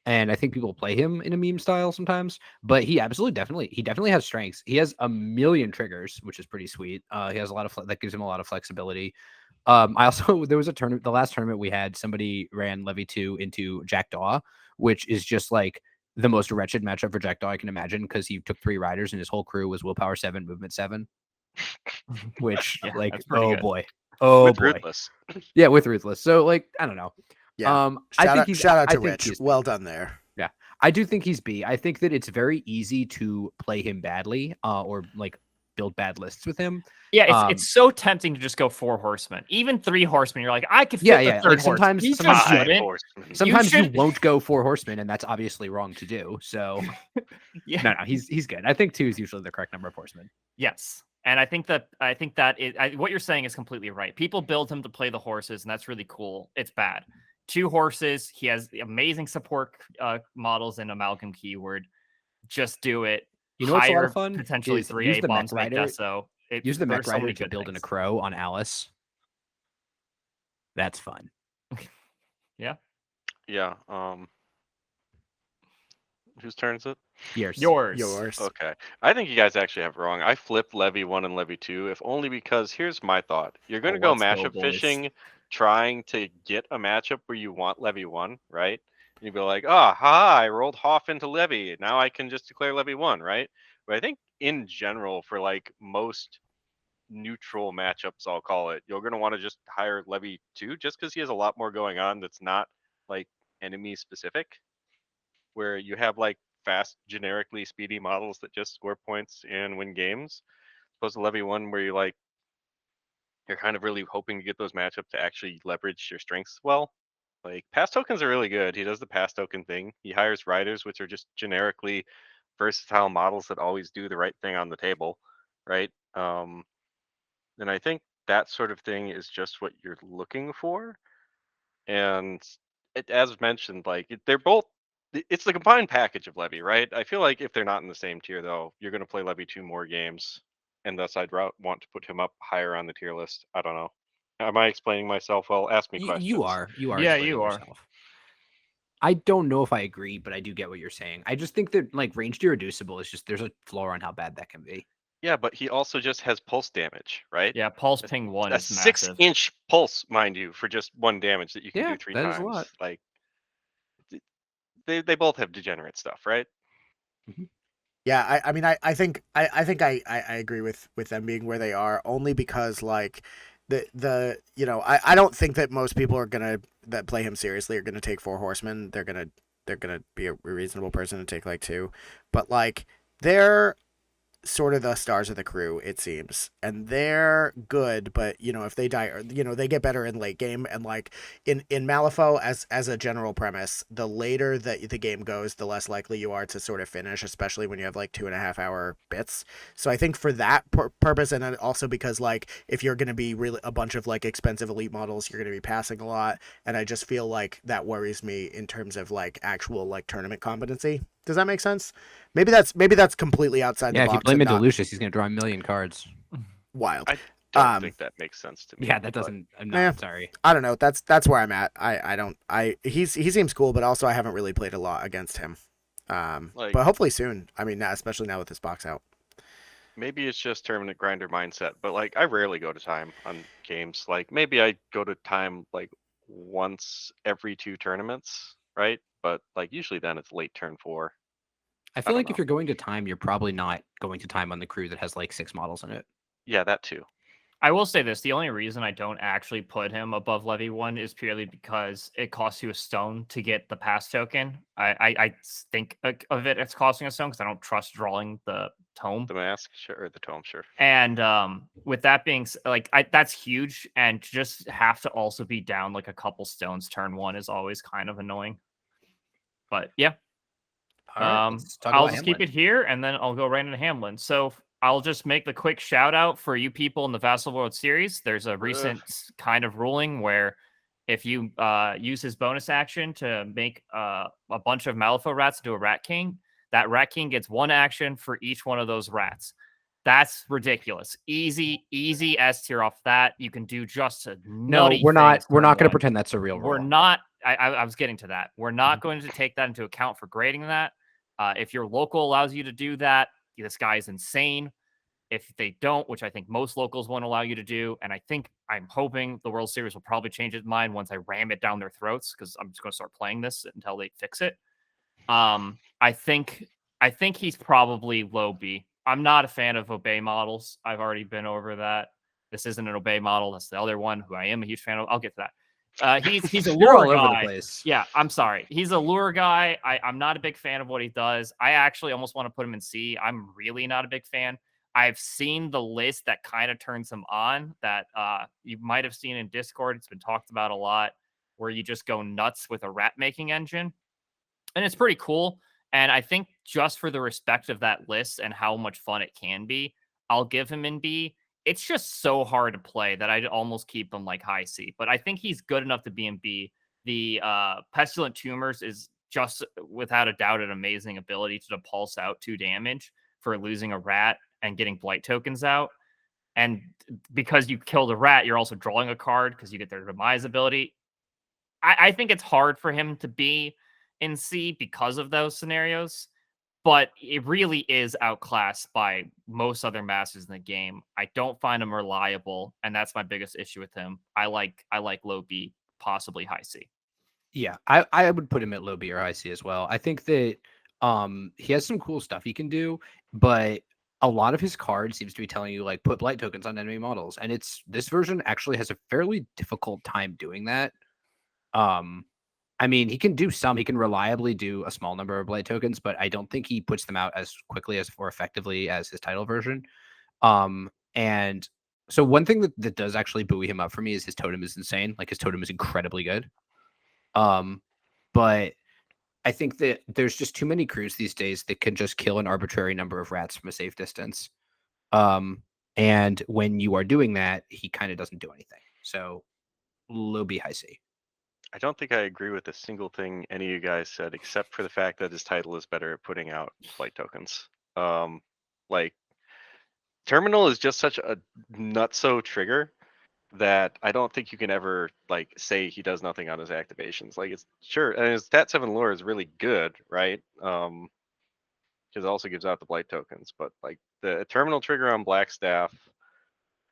And I think people play him in a meme style sometimes, but he definitely has strengths. He has a million triggers, which is pretty sweet. He has a lot of that gives him a lot of flexibility. I also there was a tournament, the last tournament we had, somebody ran Levy 2 into Jackdaw, which is just like the most wretched matchup for Jackdaw I can imagine because he took 3 riders and his whole crew was willpower 7, movement 7, which like good. boy, with boy, Ruthless. Yeah, with Ruthless. So like I don't know. Yeah. Shout out to Rich. Well done there. Yeah. I do think he's B. I think that it's very easy to play him badly, or like build bad lists with him. Yeah, it's so tempting to just go 4 horsemen. Even 3 horsemen, you're like, I could fit the third like sometimes you won't go 4 horsemen, and that's obviously wrong to do. So no, he's good. I think 2 is usually the correct number of horsemen. Yes. And I think that what you're saying is completely right. People build him to play the horses, and that's really cool. It's bad. 2 horses. He has amazing support models and amalgam keyword. Just do it. You know what's a lot of fun? Potentially 3 bombs by Deso. Use the mech rider to build in a crow on Alice. That's fun. Yeah. Yeah. Whose turn is it? Yours. Okay. I think you guys actually have it wrong. I flipped Levy 1 and Levy 2, if only because here's my thought. You're going to go matchup fishing, trying to get a matchup where you want Levy 1, right? And you'd be like, I rolled Hoff into Levy. Now I can just declare Levy 1, right? But I think in general, for like most neutral matchups, I'll call it, you're going to want to just hire Levy 2 just because he has a lot more going on that's not like enemy specific, where you have like fast, generically speedy models that just score points and win games, opposed to Levy 1 where you're kind of really hoping to get those matchups to actually leverage your strengths well. Like, pass tokens are really good. He does the pass token thing. He hires riders, which are just generically versatile models that always do the right thing on the table, right? And I think that sort of thing is just what you're looking for. And as mentioned, like, they're both, it's the combined package of Levy, right? I feel like if they're not in the same tier, though, you're going to play Levy 2 more games, and thus I'd want to put him up higher on the tier list. I don't know. Am I explaining myself well? Ask me questions. You are. Yeah, you are. Yourself. I don't know if I agree, but I do get what you're saying. I just think that like ranged irreducible is just there's a floor on how bad that can be. Yeah, but he also just has pulse damage, right? Yeah, pulse ping 1 is massive. 6-inch pulse, mind you, for just 1 damage that you can do 3 times. Is a lot. Like, they both have degenerate stuff, right? Mm-hmm. Yeah, I mean, I think I agree with them being where they are, only because like the I don't think that most people are that play him seriously are gonna take 4 horsemen. They're gonna be a reasonable person to take like 2, but like they're sort of the stars of the crew, it seems, and they're good, but if they die, or they get better in late game. And like in Malifaux, as a general premise, the later that the game goes, the less likely you are to sort of finish, especially when you have like 2.5-hour bits. So I think for that purpose, and also because like if you're going to be really a bunch of like expensive elite models, you're going to be passing a lot, and I just feel like that worries me in terms of like actual like tournament competency. Does that make sense? Maybe that's completely outside the box. Yeah, if you play him into Lucius, he's going to draw 1 million cards. wild. I don't Um, think that makes sense to me. Yeah, that but doesn't. I'm not eh, sorry. I don't know. That's where I'm at. He seems cool, but also I haven't really played a lot against him. Like, But hopefully soon. I mean, especially now with this box out. maybe it's just tournament grinder mindset, but like I rarely go to time on games. Like maybe I go to time like once every 2 tournaments, right? But like usually then it's late turn 4. I feel don't like if know. you're going to time, you're probably not going to time on the crew that has like 6 models in it. Yeah, that too. I will say this: the only reason I don't actually put him above Levy 1 is purely because it costs you a stone to get the pass token. I think of it as costing a stone because I don't trust drawing the tome. The mask, sure, or the tome, sure. And with that being like, that's huge, and to just have to also be down like a couple stones turn 1 is always kind of annoying. But yeah, All right, let's talk I'll about just keep Hamelin. it here, and then I'll go right into Hamelin. So I'll just make the quick shout out for you people in the Vassal World Series. There's a recent kind of ruling where if you use his bonus action to make a bunch of Malifaux rats into a Rat King, that Rat King gets 1 action for each one of those rats. That's ridiculous. Easy S tier off that. You can do just a nutty. We're not. things We're turn not going to 1. pretend that's a real rule. We're not. I was getting to that. We're not going to take that into account for grading that. If your local allows you to do that, this guy is insane. If they don't, which I think most locals won't allow you to do, and I'm hoping the World Series will probably change its mind once I ram it down their throats, because I'm just going to start playing this until they fix it. I think he's probably low B. I'm not a fan of obey models. I've already been over that. This isn't an obey model. That's the other one who I am a huge fan of. I'll get to that. He's a You're lure all over the guy. place. Yeah, I'm sorry. He's a lure guy. I'm not a big fan of what he does. I actually almost want to put him in C. I'm really not a big fan. I've seen the list that kind of turns him on that you might have seen in Discord. It's been talked about a lot, where you just go nuts with a rat making engine. And it's pretty cool. And I think just for the respect of that list and how much fun it can be, I'll give him in B. It's just so hard to play that I'd almost keep him like high C. But I think he's good enough to be in B. The Pestilent Tumors is just without a doubt an amazing ability to pulse out 2 damage for losing a rat and getting blight tokens out. And because you kill the rat, you're also drawing a card because you get their demise ability. I think it's hard for him to be in C because of those scenarios, but it really is outclassed by most other masters in the game. I don't find him reliable, and that's my biggest issue with him. I like low B, possibly high C. Yeah, I would put him at low B or high C as well. I think that he has some cool stuff he can do, but a lot of his cards seems to be telling you like put blight tokens on enemy models, and this version actually has a fairly difficult time doing that. I mean, he can do some. He can reliably do a small number of blight tokens, but I don't think he puts them out as quickly as or effectively as his title version. And so one thing that does actually buoy him up for me is his totem is insane. Like his totem is incredibly good. But I think that there's just too many crews these days that can just kill an arbitrary number of rats from a safe distance. And when you are doing that, he kind of doesn't do anything. So low B, high C. I don't think I agree with a single thing any of you guys said, except for the fact that his title is better at putting out blight tokens. Like Terminal is just such a nutso trigger that I don't think you can ever like say he does nothing on his activations. Like it's sure, and his Stat 7 lure is really good, right? Because it also gives out the blight tokens, but like the terminal trigger on Blackstaff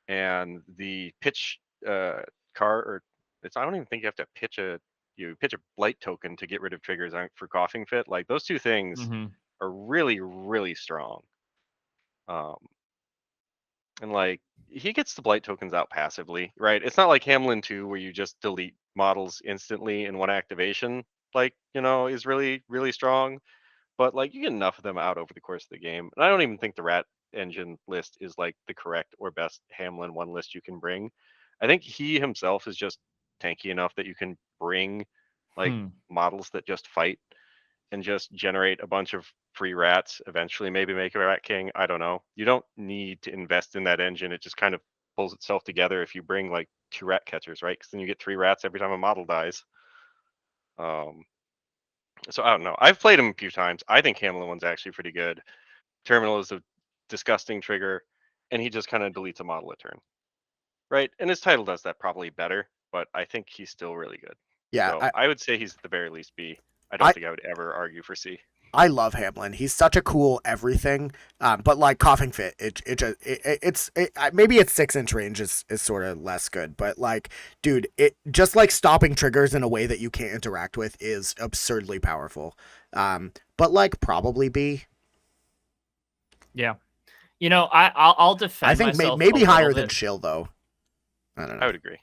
and the pitch car, or I don't even think you have to pitch a blight token to get rid of triggers for coughing fit. Like those 2 things are really, really strong. And like he gets the blight tokens out passively, right? It's not like Hamelin 2 where you just delete models instantly in 1 activation, like, is really, really strong. But like you get enough of them out over the course of the game. And I don't even think the rat engine list is like the correct or best Hamelin 1 list you can bring. I think he himself is just tanky enough that you can bring like models that just fight and just generate a bunch of free rats, eventually maybe make a rat king. I don't know. You don't need to invest in that engine. It just kind of pulls itself together if you bring like 2 rat catchers, right? Because then you get 3 rats every time a model dies. So I don't know. I've played him a few times. I think Hamelin 1's actually pretty good. Terminal is a disgusting trigger. and he just kind of deletes a model a turn, right? And his title does that probably better, but I think he's still really good. Yeah, So I would say he's at the very least B. I don't think I would ever argue for C. I love Hamelin. He's such a cool everything. But like Coughing Fit, maybe its 6-inch range is sort of less good. But like, dude, it just like stopping triggers in a way that you can't interact with is absurdly powerful. But like probably B. Yeah, you know, I'll defend. I think myself maybe a higher little than bit. Schill though. I don't know. I would agree.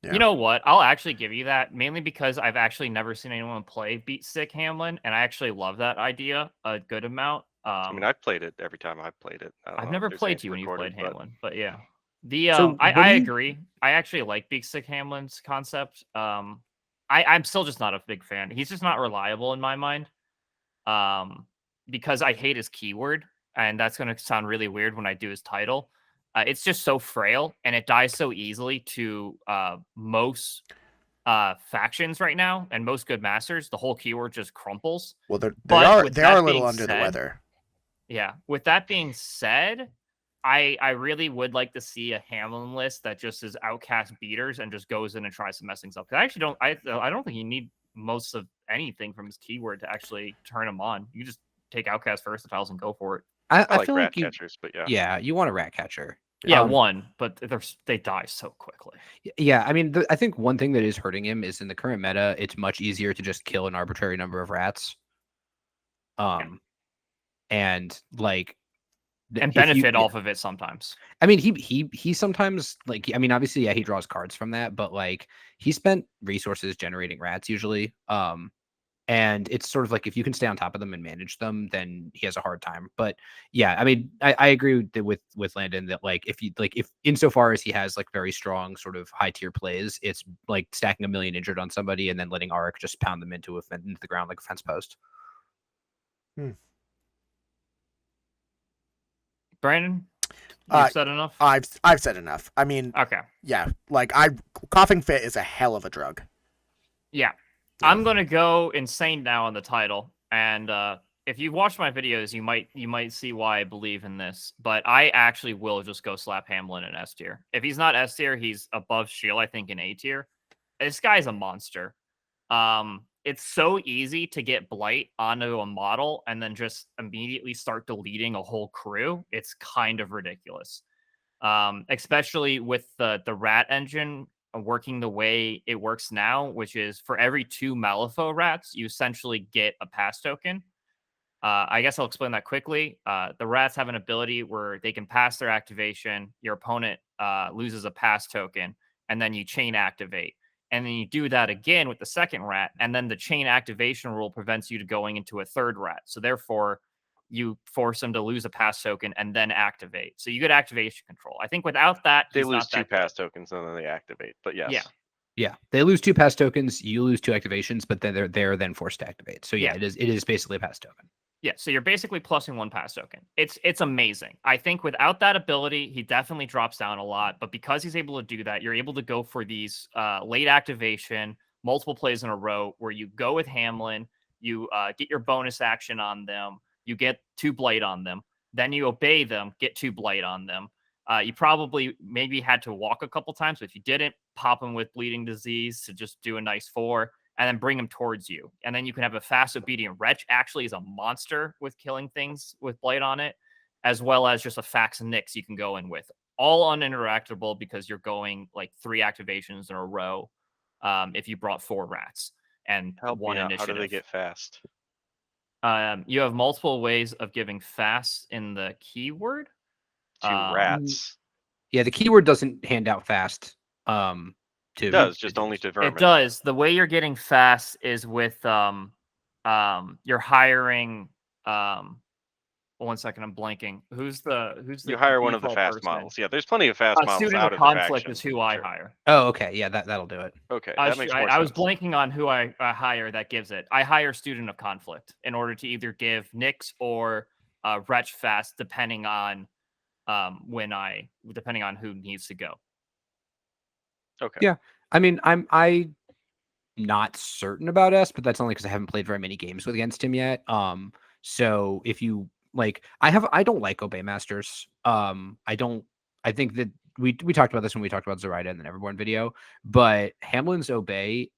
Yeah. You know what? I'll actually give you that, mainly because I've actually never seen anyone play Beat Stick Hamelin, and I actually love that idea a good amount. I mean, I've played it every time I've played it. I don't I've know never if there's played anything you when you recorded, played but Hamelin, but yeah. The So I what do you- agree. I actually like Beat Stick Hamelin's concept. I'm still just not a big fan. He's just not reliable in my mind. Because I hate his keyword, and that's going to sound really weird when I do his title. It's just so frail, and it dies so easily to most factions right now, and most good masters. The whole keyword just crumples. Well, they But are with they are that a little being under the said- weather. Yeah. With that being said, I really would like to see a Hamelin list that just is Outcast beaters and just goes in and tries to mess things up. 'Cause I actually don't. I don't think you need most of anything from his keyword to actually turn him on. You just take Outcast versatiles and go for it. I I like feel rat like you, catchers, but yeah. yeah, you want a rat catcher. Yeah, Um, one, but they die so quickly. Yeah, I mean, I think one thing that is hurting him is in the current meta, it's much easier to just kill an arbitrary number of rats. And like, And if you- benefit off of it sometimes. I mean, he sometimes like, I mean, obviously, yeah, he draws cards from that, but like, he spent resources generating rats usually. And it's sort of like if you can stay on top of them and manage them, then he has a hard time. But yeah, I mean, I agree with Landon that like if insofar as he has like very strong sort of high tier plays, it's like stacking a million injured on somebody and then letting Auric just pound them into the ground like a fence post. Brandon, you've said enough. I've said enough. I mean, Okay. yeah, like Coughing Fit is a hell of a drug. Yeah. I'm gonna go insane now on the title, and if you've watched my videos, you might see why I believe in this. But I actually will just go slap Hamelin in S tier. If he's not S tier, he's above Schill, I think, in A tier. This guy's a monster. It's so easy to get Blight onto a model and then just immediately start deleting a whole crew. It's kind of ridiculous. Especially with the rat engine working the way it works now, which is for every 2 Malifaux rats, you essentially get a pass token. I guess I'll explain that quickly. The rats have an ability where they can pass their activation. Your opponent loses a pass token, and then you chain activate. And then you do that again with the second rat, and then the chain activation rule prevents you to going into a third rat. So therefore, you force them to lose a pass token and then activate. So you get activation control. I think without that, They he's lose not 2 that good. pass tokens and then they activate. But yes. Yeah. Yeah, they lose 2 pass tokens, you lose 2 activations, but then they're then forced to activate. So yeah, Yeah. it is basically a pass token. Yeah, so you're basically plussing 1 pass token. It's amazing. I think without that ability, he definitely drops down a lot. But because he's able to do that, you're able to go for these late activation, multiple plays in a row, where you go with Hamelin, you get your bonus action on them, you get 2 Blight on them, then you obey them, get 2 Blight on them. You probably maybe had to walk a couple times, but if you didn't, pop them with Bleeding Disease to just do a nice 4. And then bring them towards you. And then you can have a fast obedient wretch. Actually is a monster with killing things with Blight on it, as well as just a Fax Nyx you can go in with. All uninteractable because you're going like 3 activations in a row if you brought 4 rats and Help 1 me out. initiative. How do they get fast? You have multiple ways of giving fast in the keyword. 2 rats. Yeah, the keyword doesn't hand out fast. It does, just only to vermin. It does. The way you're getting fast is with you're hiring 1 second, I'm blanking. Who's the You hire one of the default fast person? models. Yeah, there's plenty of fast models Student out of of their conflict faction. is who I Sure. hire. Oh, okay, yeah, that'll do it. Okay, I that makes more I was sense. blanking on who I hire that gives it. I hire student of conflict in order to either give Nyx or Wretch fast, depending on depending on who needs to go. Okay. Yeah, I mean, I'm not certain about S, but that's only because I haven't played very many games against him yet. So if you like I don't like Obey Masters. I think that we talked about this when we talked about Zoraida in the Neverborn video, but Hamelin's Obey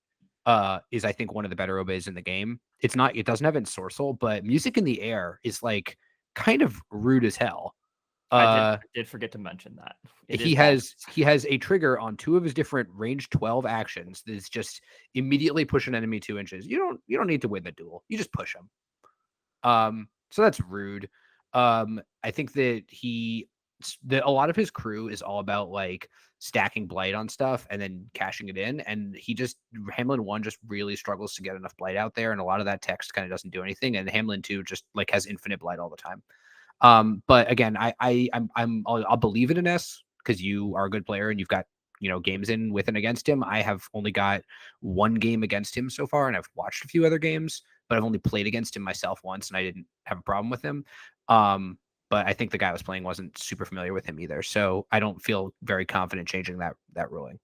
is I think one of the better obeys in the game. It doesn't have ensorcel, but music in the air is like kind of rude as hell. I did forget to mention that. He has a trigger on 2 of his different range 12 actions that is just immediately push an enemy 2 inches. You don't need to win the duel. You just push him. So that's rude. I think that a lot of his crew is all about like stacking blight on stuff and then cashing it in. And Hamelin 1 just really struggles to get enough blight out there. And a lot of that text kind of doesn't do anything. And Hamelin 2 just like has infinite blight all the time. But again, I'll believe it in S because you are a good player and you've got, games in with and against him. I have only got 1 game against him so far, and I've watched a few other games, but I've only played against him myself once, and I didn't have a problem with him. But I think the guy I was playing wasn't super familiar with him either, so I don't feel very confident changing that ruling.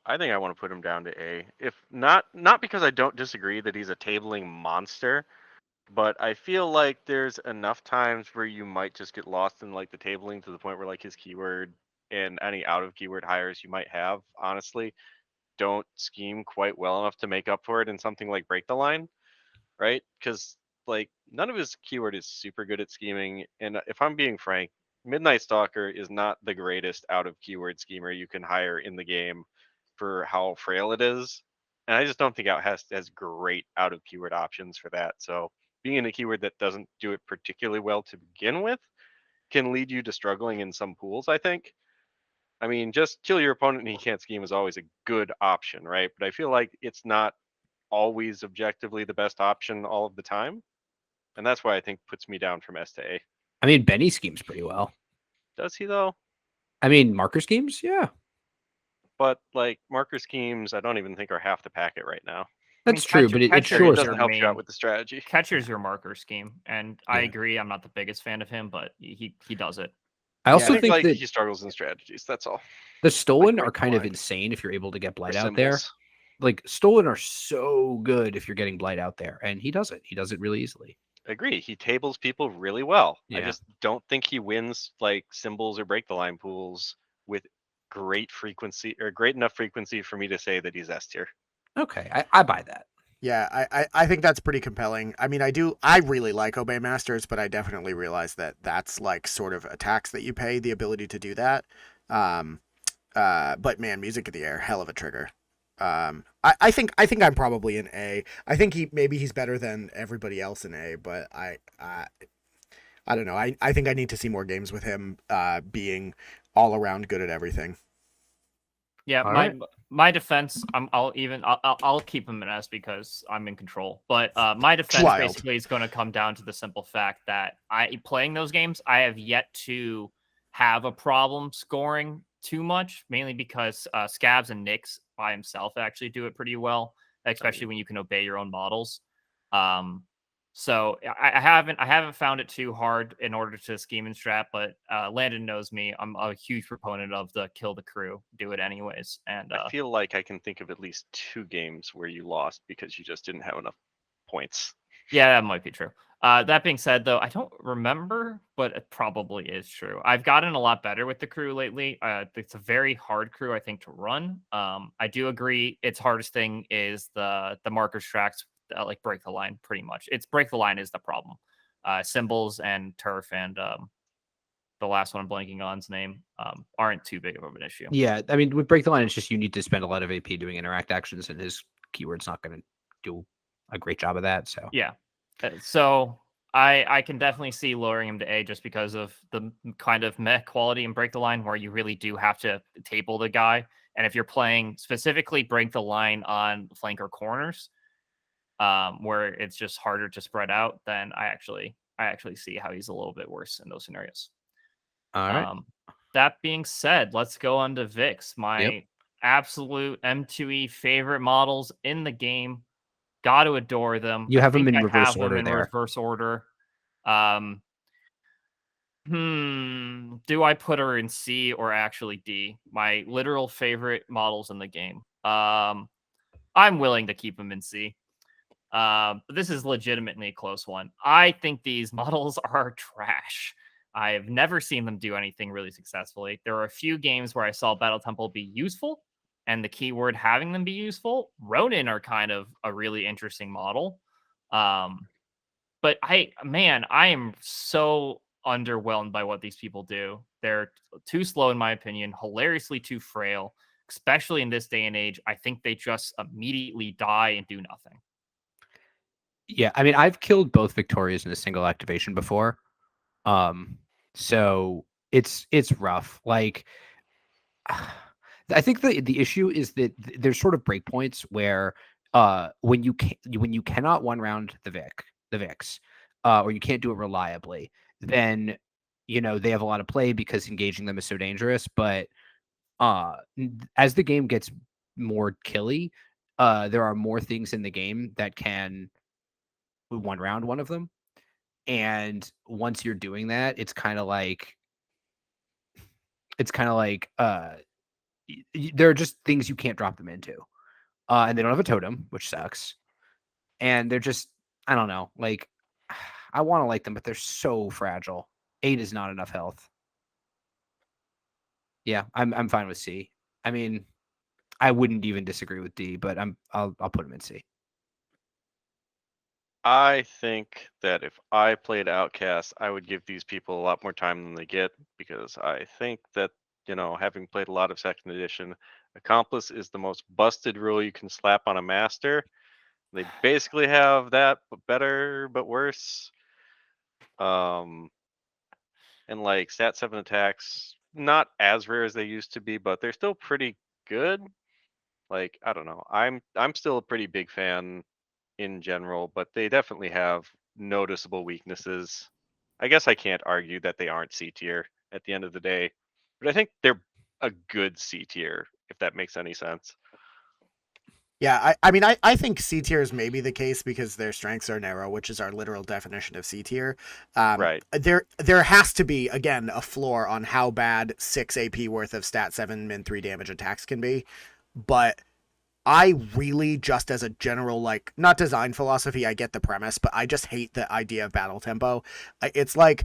I think I want to put him down to A. If not because I don't disagree that he's a tabling monster, but I feel like there's enough times where you might just get lost in like the tabling to the point where like his keyword and any out of keyword hires you might have, honestly, don't scheme quite well enough to make up for it in something like Break the Line, right? Because like none of his keyword is super good at scheming, and if I'm being frank, Midnight Stalker is not the greatest out of keyword schemer you can hire in the game for how frail it is, and I just don't think Outcast has great out of keyword options for that. So being in a keyword that doesn't do it particularly well to begin with can lead you to struggling in some pools, I think. I mean, just kill your opponent and he can't scheme is always a good option, right? But I feel like it's not always objectively the best option all of the time. And that's why I think puts me down from S to A. I mean, Benny schemes pretty well. Does he though? I mean, marker schemes, yeah. But like marker schemes, I don't even think are half the packet right now. That's true, but it Catcher sure It doesn't help you out with the strategy. Catcher's your marker scheme, and I Yeah. agree. I'm not the biggest fan of him, but he does it. I also I think like that he struggles in strategies. That's all. the stolen Break are the kind of line. insane if you're able to get Or blight out there. symbols. Like stolen are so good if you're getting blight out there, and he does it. He does it really easily. Agree. He tables people really well. I Yeah. just don't think he wins like symbols or break the line pools with great frequency or great enough frequency for me to say that he's S tier. Okay, I buy that. Yeah, I think that's pretty compelling. I mean, I really like Obey Masters, but I definitely realize that that's like sort of a tax that you pay, the ability to do that. But man, Music of the Air, hell of a trigger. I think I'm probably an A. I think he's better than everybody else in A, but I don't know. I think I need to see more games with him being all around good at everything. Yeah, All my defense, I'll keep him in S because I'm in control. But my defense Wild. basically is going to come down to the simple fact that playing those games, I have yet to have a problem scoring too much, mainly because Scabs and Nyx by himself actually do it pretty well, especially when you can obey your own models. So I haven't found it too hard in order to scheme and strat, but Landon knows me. I'm a huge proponent of the kill the crew, do it anyways. And I feel like I can think of at least 2 games where you lost because you just didn't have enough points. yeah, that might be true. That being said, though, I don't remember, but it probably is true. I've gotten a lot better with the crew lately. It's a very hard crew, I think, to run. I do agree. Its hardest thing is the marker strats. Like break the line pretty much. It's break the line is the problem. Symbols and turf and the last one I'm blanking on's name aren't too big of an issue. Yeah, I mean, with break the line, it's just you need to spend a lot of AP doing interact actions, and his keyword's not going to do a great job of that. So yeah, so I can definitely see lowering him to A just because of the kind of meh quality in break the line where you really do have to table the guy, and if you're playing specifically break the line on flanker corners, where it's just harder to spread out, then I actually see how he's a little bit worse in those scenarios. all right. That being said, let's go on to Vix, my absolute M2E favorite models in the game. Got to adore them. You have them in I reverse have them order in there. reverse order. Do I put her in C or actually D? My literal favorite models in the game. I'm willing to keep them in C. But this is legitimately a close one. I think these models are trash. I've never seen them do anything really successfully. There are a few games where I saw Battle Temple be useful, and the keyword having them be useful. Ronin are kind of a really interesting model. But I am so underwhelmed by what these people do. They're too slow, in my opinion, hilariously too frail, especially in this day and age. I think they just immediately die and do nothing. Yeah, I mean, I've killed both Victorias in a single activation before. So it's rough. Like, I think the issue is that there's sort of breakpoints where when you cannot one round the Vix, or you can't do it reliably, then they have a lot of play because engaging them is so dangerous. But as the game gets more killy, there are more things in the game that can one round one of them. And once you're doing that, it's kind of like there are just things you can't drop them into. And they don't have a totem, which sucks. And they're just, I don't know, like, I want to like them, but they're so fragile. 8 is not enough health. Yeah, I'm fine with C. I mean, I wouldn't even disagree with D, but I'll put him in C. I think that if I played Outcast, I would give these people a lot more time than they get, because I think that, having played a lot of second edition, Accomplice is the most busted rule you can slap on a master. They basically have that, but better, but worse. And like stat 7 attacks, not as rare as they used to be, but they're still pretty good. Like, I don't know. I'm still a pretty big fan in general, but they definitely have noticeable weaknesses. I guess I can't argue that they aren't C tier at the end of the day, but I think they're a good C tier, if that makes any sense. Yeah, I mean, I think C tier is maybe the case because their strengths are narrow, which is our literal definition of C tier. Right. There has to be, again, a floor on how bad 6 AP worth of stat 7 min 3 damage attacks can be. But I really, just as a general, like, not design philosophy, I get the premise, but I just hate the idea of battle tempo. It's like,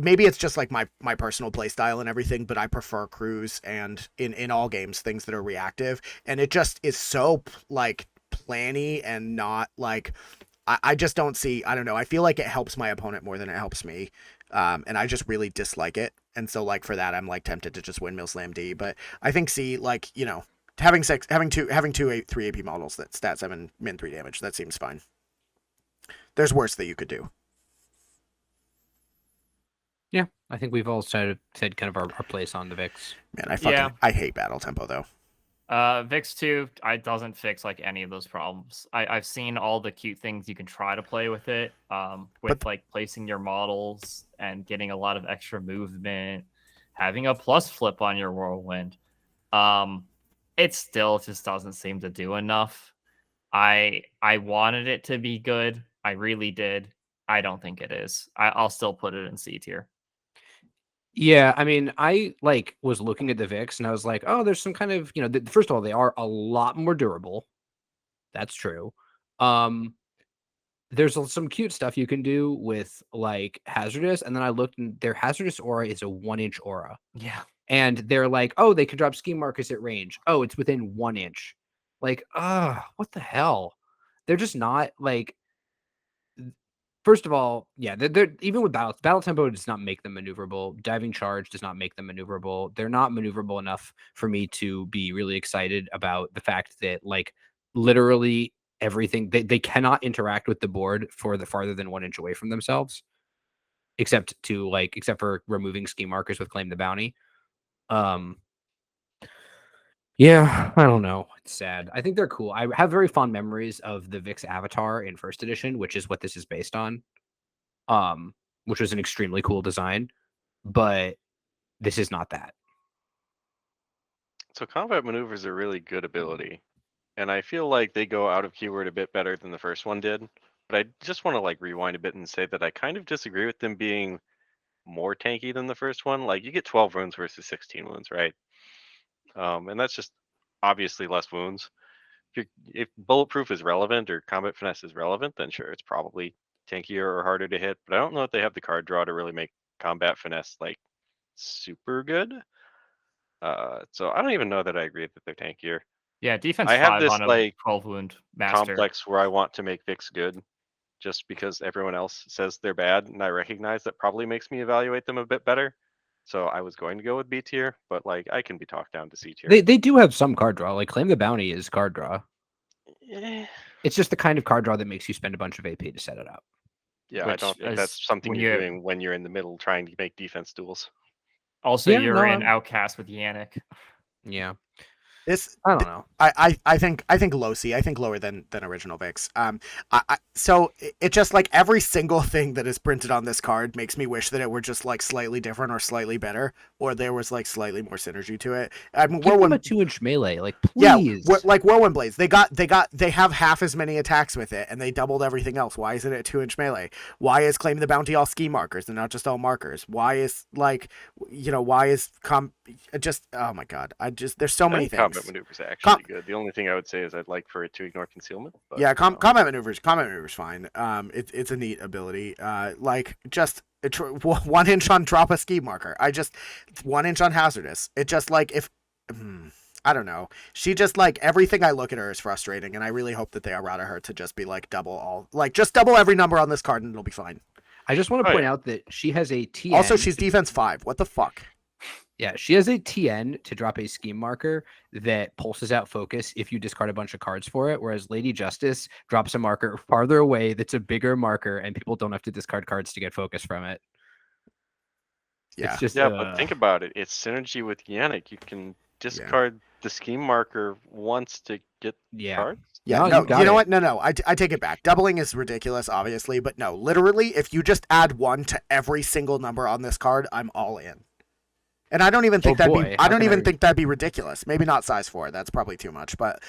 maybe it's just like my personal play style and everything, but I prefer crews and in all games things that are reactive, and it just is so like planny and not like I just don't see. I don't know. I feel like it helps my opponent more than it helps me, and I just really dislike it. And so like for that, I'm like tempted to just windmill slam D. But I think C, like, having two 3 AP models that stat 7 min 3 damage, that seems fine. There's worse that you could do. Yeah, I think we've all said kind of our place on the Vix. Man, Yeah. I hate battle tempo though. Vix 2, doesn't fix like any of those problems. I've seen all the cute things you can try to play with it, with like placing your models and getting a lot of extra movement, having a plus flip on your whirlwind. It still just doesn't seem to do enough. I wanted it to be good. I really did. I don't think it is. I'll still put it in C tier. Yeah, I mean, I was looking at the Vix and I was like, oh, there's some kind of, first of all, they are a lot more durable. That's true. There's some cute stuff you can do with like hazardous, and then I looked and their hazardous aura is a 1-inch aura. Yeah. And they're like, oh, they can drop scheme markers at range. Oh, it's within 1 inch. Like, what the hell? They're just not like. First of all, yeah, they're even with battle tempo does not make them maneuverable. Diving charge does not make them maneuverable. They're not maneuverable enough for me to be really excited about the fact that like literally everything they cannot interact with the board for the farther than 1 inch away from themselves, except for removing scheme markers with claim the bounty. Yeah, I don't know. It's sad. I think they're cool. I have very fond memories of the Vix avatar in first edition, which is what this is based on. Which was an extremely cool design, but this is not that. So combat maneuvers are really good ability, and I feel like they go out of keyword a bit better than the first one did. But I just want to like rewind a bit and say that I kind of disagree with them being more tanky than the first one. Like, you get 12 wounds versus 16 wounds, right? And that's just obviously less wounds. if bulletproof is relevant or combat finesse is relevant, then sure, it's probably tankier or harder to hit. But I don't know if they have the card draw to really make combat finesse like super good. So I don't even know that I agree that they're tankier. Yeah, defense I have 5 this on a like 12 wound master. complex where I want to make Vix good, just because everyone else says they're bad, and I recognize that probably makes me evaluate them a bit better. So I was going to go with B tier, but like I can be talked down to C tier. They do have some card draw. Like Claim the Bounty is card draw. Eh, It's just the kind of card draw that makes you spend a bunch of AP to set it up. yeah, I Which don't think is that's something when you're you- doing when you're in the middle trying to make defense duels. Also, Yeah, you're no, in I'm- Outcast with Yannick. Yeah. This I don't know. I think low C. I think lower than original Vix. So it just like every single thing that is printed on this card makes me wish that it were just like slightly different or slightly better, or there was like slightly more synergy to it. I mean, Give them a Whirlwind, 2-inch melee. Like, yeah, please. like Whirlwind Blades. They have half as many attacks with it, and they doubled everything else. Why isn't it 2-inch melee? Why is Claim the Bounty all ski markers and not just all markers? Why is just oh my god, there's so many things. Combat maneuvers are actually good. The only thing I would say is I'd like for it to ignore concealment. But, Yeah, you know. combat maneuvers fine. It's a neat ability. Like just 1 inch on drop a ski marker. 1 inch on hazardous. It just like if I don't know. She just like everything I look at her is frustrating, and I really hope that they errata her to just be like just double every number on this card and it'll be fine. I just want to Oh, point yeah. out that she has a TN. Also, she's defense 5. What the fuck? Yeah, she has a TN to drop a scheme marker that pulses out focus if you discard a bunch of cards for it, whereas Lady Justice drops a marker farther away that's a bigger marker, and people don't have to discard cards to get focus from it. Yeah. It's just, Yeah, but think about it. It's synergy with Yannick. You can discard the scheme marker once to get yeah. cards. Yeah, No, no, you got you know it. what? No, I take it back. Doubling is ridiculous, obviously, but no, literally, if you just add 1 to every single number on this card, I'm all in. And I don't even think Oh, boy, how can I- think that'd be ridiculous. Maybe not size 4. That's probably too much, but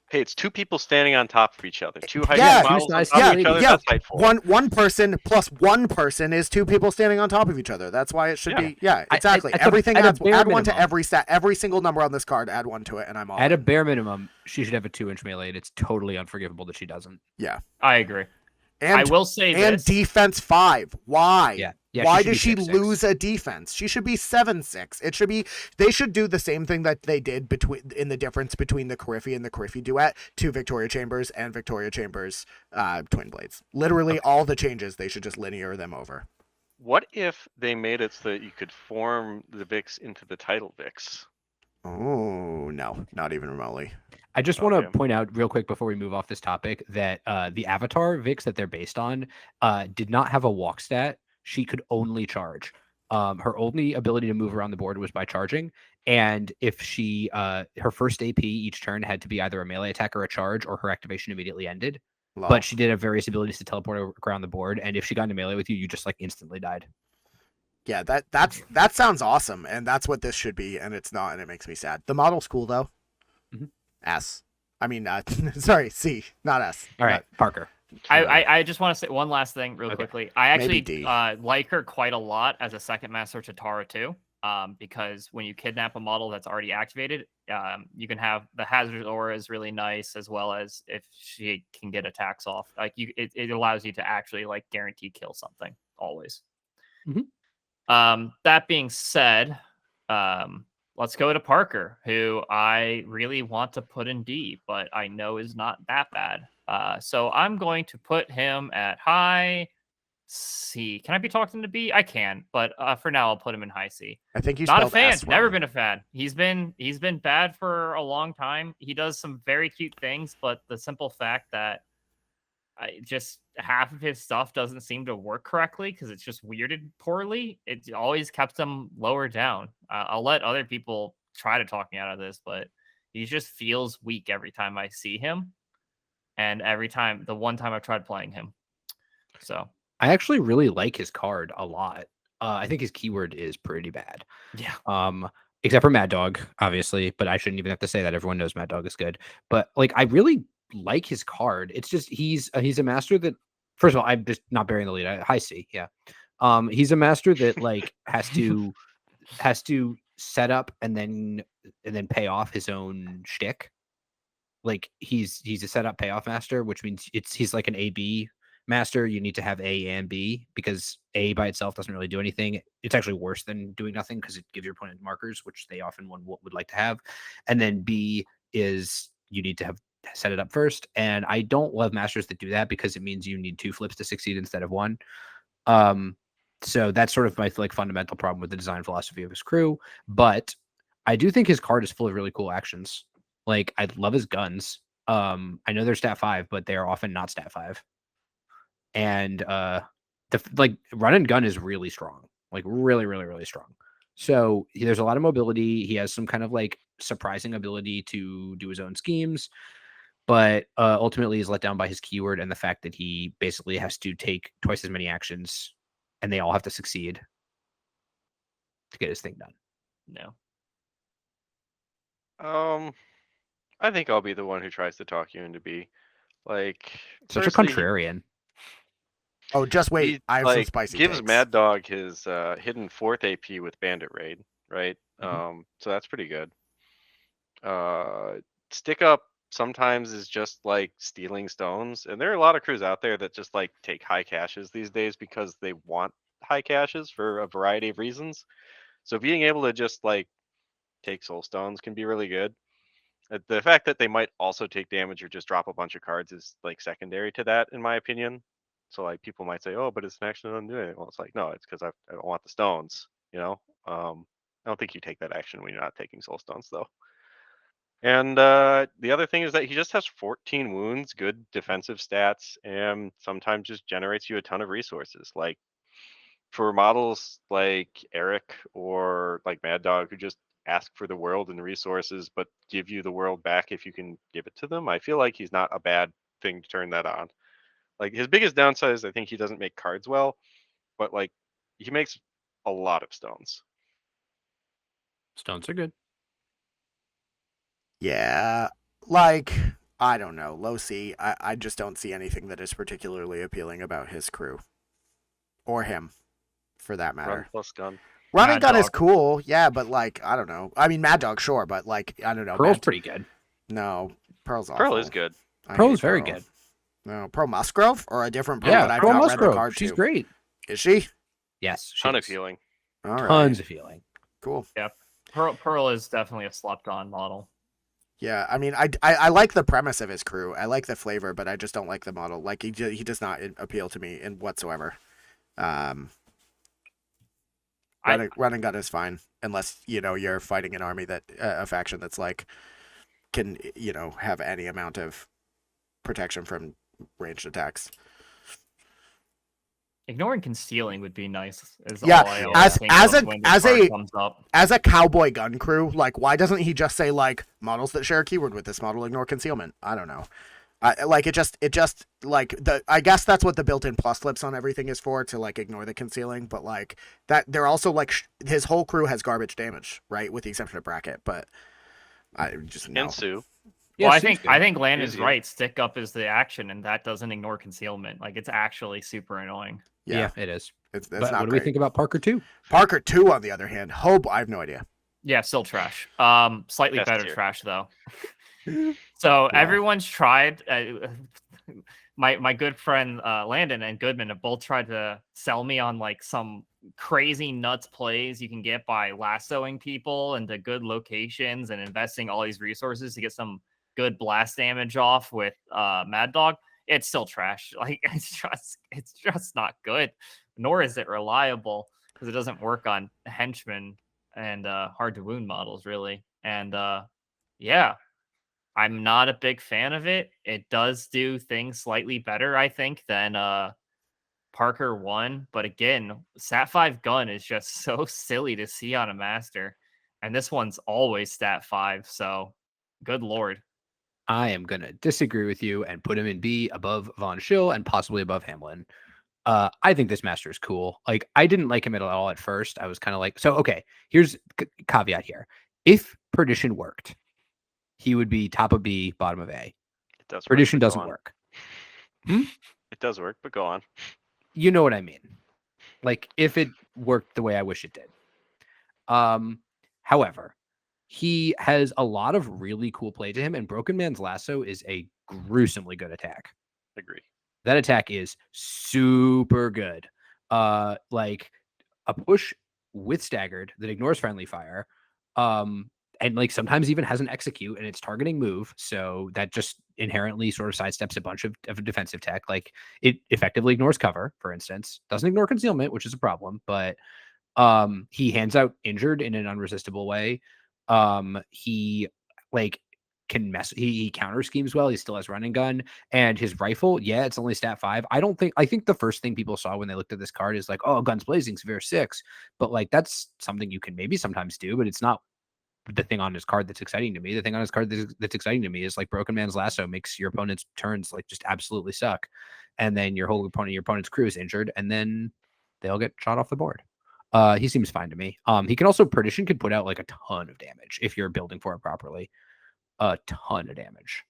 Hey, it's 2 people standing on top of each other. 2 height Yeah, models on nice. top Yeah, of each other. yeah. That's height 4. one person plus 1 person is 2 people standing on top of each other. That's why it should be. Yeah, exactly. at the- Everything at a adds bare add 1 to minimum. every single number on this card. Add 1 to it, and I'm all At a in. bare minimum, she should have a 2-inch melee, and it's totally unforgivable that she doesn't. I agree. And I will say and this. defense 5. Why? Yeah. Why should does be she 6'6". lose a defense? She should be 7'6". It should be. They should do the same thing that they did in the difference between the Carriffy and the Carriffy duet to Viktoria Chambers and Viktoria Chambers Twin Blades. Literally all the changes. They should just linear them over. What if they made it so that you could form the Vix into the title Vix? Oh no, not even remotely. I just want to Okay. point out real quick before we move off this topic that the Avatar Vix that they're based on did not have a walk stat. She could only charge. Her only ability to move around the board was by charging. And if she, her first AP each turn had to be either a melee attack or a charge, or her activation immediately ended. Lol. But she did have various abilities to teleport around the board. And if she got into melee with you, you just like instantly died. Yeah, that sounds awesome, and that's what this should be, and it's not, and it makes me sad. The model's cool though. Mhm. S. I mean, sorry, C, not S. All right, Parker. I just want to say one last thing real Okay. quickly. I actually D. like her quite a lot as a second master to Tara too. Because when you kidnap a model that's already activated, you can have the hazard aura is really nice, as well as if she can get attacks off. Like it allows you to actually like guarantee kill something always. Mhm. That being said, let's go to Parker, who I really want to put in D, but I know is not that bad. So I'm going to put him at high C. Can I be talked into B? I can, but for now I'll put him in high C. I think you Not a spelled fan. S Never wrong. been a fan. He's been bad for a long time. He does some very cute things, but the simple fact that just half of his stuff doesn't seem to work correctly because it's just weirded poorly. It always kept him lower down. I'll let other people try to talk me out of this, but he just feels weak every time I see him, and the one time I've tried playing him. So I actually really like his card a lot. I think his keyword is pretty bad. yeah, Except for Mad Dog, obviously, but I shouldn't even have to say that. Everyone knows Mad Dog is good. But like, I really like his card. It's just he's a master that, first of all, I'm just not bearing the lead. High C, yeah. He's a master that like has to set up and then pay off his own shtick. like he's a setup payoff master, which means he's like an A/B master. You need to have A and B because A by itself doesn't really do anything. It's actually worse than doing nothing because it gives your opponent markers, which they often would like to have. And then B is you need to have set it up first. And I don't love masters that do that because it means you need 2 flips to succeed instead of 1. So that's sort of my like fundamental problem with the design philosophy of his crew. But I do think his card is full of really cool actions. Like I love his guns. I know they're stat 5, but they are often not stat 5. And the like run and gun is really strong, like really, really, really strong. So there's a lot of mobility. He has some kind of like surprising ability to do his own schemes, but ultimately he's let down by his keyword and the fact that he basically has to take twice as many actions, and they all have to succeed to get his thing done. No. I think I'll be the one who tries to talk you into B. Like, Such a firstly, contrarian. Oh, just wait. he I have some like spicy gives takes. Mad Dog his hidden 4th AP with Bandit Raid, right? Mhm. So that's pretty good. Stick up sometimes is just like stealing stones, and there are a lot of crews out there that just like take high caches these days because they want high caches for a variety of reasons. So being able to just like take soul stones can be really good. The fact that they might also take damage or just drop a bunch of cards is like secondary to that, in my opinion. So like people might say, "Oh, but it's an action that doesn't do anything." Well, it's like no, it's because I don't want the stones. You know, I don't think you take that action when you're not taking soul stones though. And the other thing is that he just has 14 wounds, good defensive stats, and sometimes just generates you a ton of resources. Like for models like Eric or like Mad Dog who just ask for the world and resources, but give you the world back if you can give it to them, I feel like he's not a bad thing to turn that on. Like his biggest downside is I think he doesn't make cards well, but like he makes a lot of stones. Stones are good. Yeah, like I don't know, low C. I just don't see anything that is particularly appealing about his crew or him, for that Run matter. plus gun. Run and Mad gun is Dog. cool, yeah, but like I don't know. I mean, Mad Dog, sure, but like I don't know. Pearl's pretty good. No, Pearl's awful. Pearl is good. I Pearl hate is very Pearl. good. No, Pearl Musgrove or a different Pearl Yeah, that I've Pearl not read the Musgrove. card She's to. great. Is she? Yes, she Ton of is. healing. All right. Tons of healing. Cool. Pearl is definitely a slept on model. Yeah, I mean, I like the premise of his crew. I like the flavor, but I just don't like the model. Like he does not appeal to me in whatsoever. Run and gun is fine unless you're fighting an army that a faction that's like can have any amount of protection from ranged attacks. Ignoring concealing would be nice. Yeah, all I always think of when this card comes up. As a cowboy gun crew, like why doesn't he just say like models that share a keyword with this model ignore concealment? I don't know. Like it just like I guess that's what the built-in plus flips on everything is for, to like ignore the concealing, but like that they're also like his whole crew has garbage damage, right, with the exception of bracket, but I just know. And Sue. Well, I Sue's think good. Landon's Easier. right. Stick up is the action, and that doesn't ignore concealment. Like it's actually super annoying. Yeah, it is. It's But not what do great. we think about Parker 2? Parker 2, on the other hand, I have no idea. Yeah, still trash. Slightly S better tier. trash though. So Wow. everyone's tried. My good friend Landon and Goodman have both tried to sell me on like some crazy nuts plays you can get by lassoing people into good locations and investing all these resources to get some good blast damage off with Mad Dog. It's still trash. Like it's just not good. Nor is it reliable because it doesn't work on henchmen and hard to wound models really. And yeah, I'm not a big fan of it. It does do things slightly better, I think, than Parker 1. But again, Stat 5 gun is just so silly to see on a master. And this one's always Stat 5. So good lord. I am going to disagree with you and put him in B above Von Schill and possibly above Hamelin. I think this master is cool. Like, I didn't like him at all at first. I was kind of like, so, okay, here's caveat here. If Perdition worked, he would be top of B, bottom of A. It does. Perdition work, but go doesn't on. work. It does work, but go on. You know what I mean? Like, if it worked the way I wish it did. However, he has a lot of really cool play to him, and Broken Man's Lasso is a gruesomely good attack. Agree. That attack is super good. Like a push with staggered that ignores friendly fire, and like sometimes even has an execute and it's targeting move, so that just inherently sort of sidesteps a bunch of defensive tech. Like it effectively ignores cover, for instance, doesn't ignore concealment, which is a problem, but he hands out injured in an unresistible way. He like can mess, he counter schemes well, he still has running gun, and his rifle, yeah, it's only stat 5. I think the first thing people saw when they looked at this card is like, oh, guns blazing, severe 6, but like that's something you can maybe sometimes do, but it's not the thing on his card that's exciting to me. The thing on his card that's exciting to me is like Broken Man's Lasso makes your opponent's turns like just absolutely suck, and then your opponent's crew is injured, and then they'll get shot off the board. He seems fine to me. He can also, Perdition could put out like a ton of damage if you're building for it properly. A ton of damage.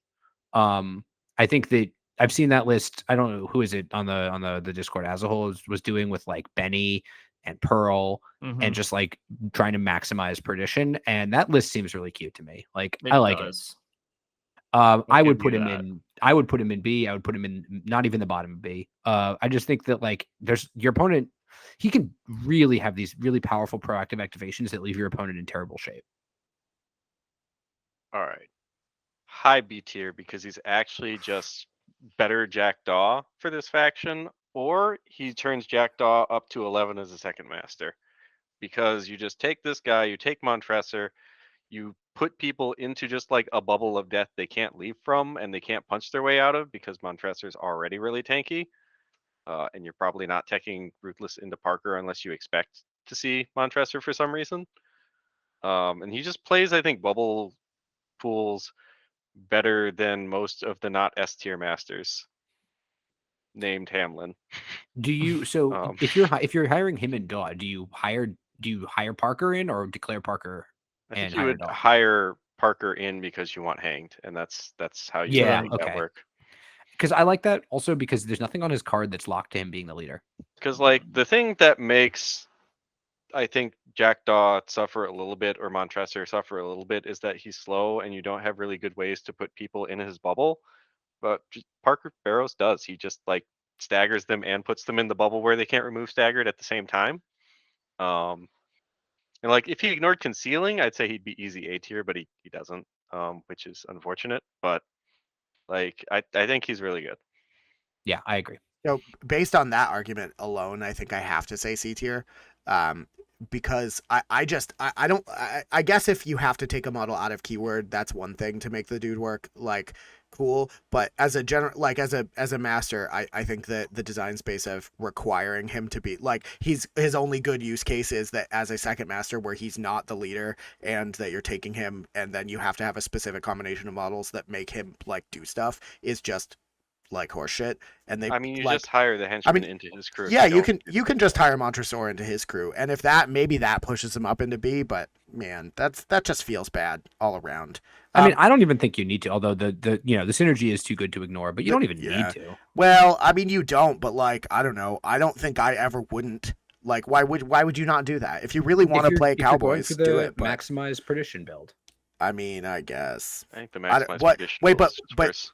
I think that I've seen that list. I don't know who is it on the Discord as a whole was doing with like Benny and Pearl and just like trying to maximize Perdition, and that list seems really cute to me. Like I like it. I would put him in. I would put him in B. I would put him in not even the bottom of B. I just think that like there's your opponent. He can really have these really powerful proactive activations that leave your opponent in terrible shape. All right. High B tier because he's actually just better Jackdaw for this faction, or he turns Jackdaw up to 11 as a second master. Because you just take this guy, you take Montresor, you put people into just like a bubble of death they can't leave from and they can't punch their way out of because Montresor's already really tanky. And you're probably not taking Ruthless into Parker unless you expect to see Montresor for some reason. And he just plays, I think, bubble pools better than most of the not S tier masters named Hamelin. Do you if you're hiring him and Daw, do you hire Parker in or declare Parker? I think you would hire Parker in because you want hanged, and that's how you make that work. Because I like that also because there's nothing on his card that's locked to him being the leader. Because like the thing that makes I think Jackdaw suffer a little bit or Montresor suffer a little bit is that he's slow and you don't have really good ways to put people in his bubble. But Parker Barrows does. He just like staggers them and puts them in the bubble where they can't remove staggered at the same time. And like if he ignored concealing, I'd say he'd be easy A tier, but he doesn't, which is unfortunate. But like I think he's really good. Yeah, I agree. So based on that argument alone, I think I have to say C tier. Because I guess if you have to take a model out of keyword, that's one thing to make the dude work, like cool. But as a as a master, I think that the design space of requiring him to be like his only good use case is that as a second master where he's not the leader and that you're taking him and then you have to have a specific combination of models that make him like do stuff is just like horseshit. And they you just hire the henchman into his crew. Yeah, you can just hire Montresor into his crew, and if that maybe that pushes him up into B, but man, that just feels bad all around. I mean, I don't even think you need to, although the synergy is too good to ignore, but you don't even need to. Well, I mean, you don't, but like I don't know, I don't think I ever wouldn't. Like, why would you not do that? If you really want to play Cowboys, do it. But maximize Perdition build. I mean, I guess. I think the maximize Perdition but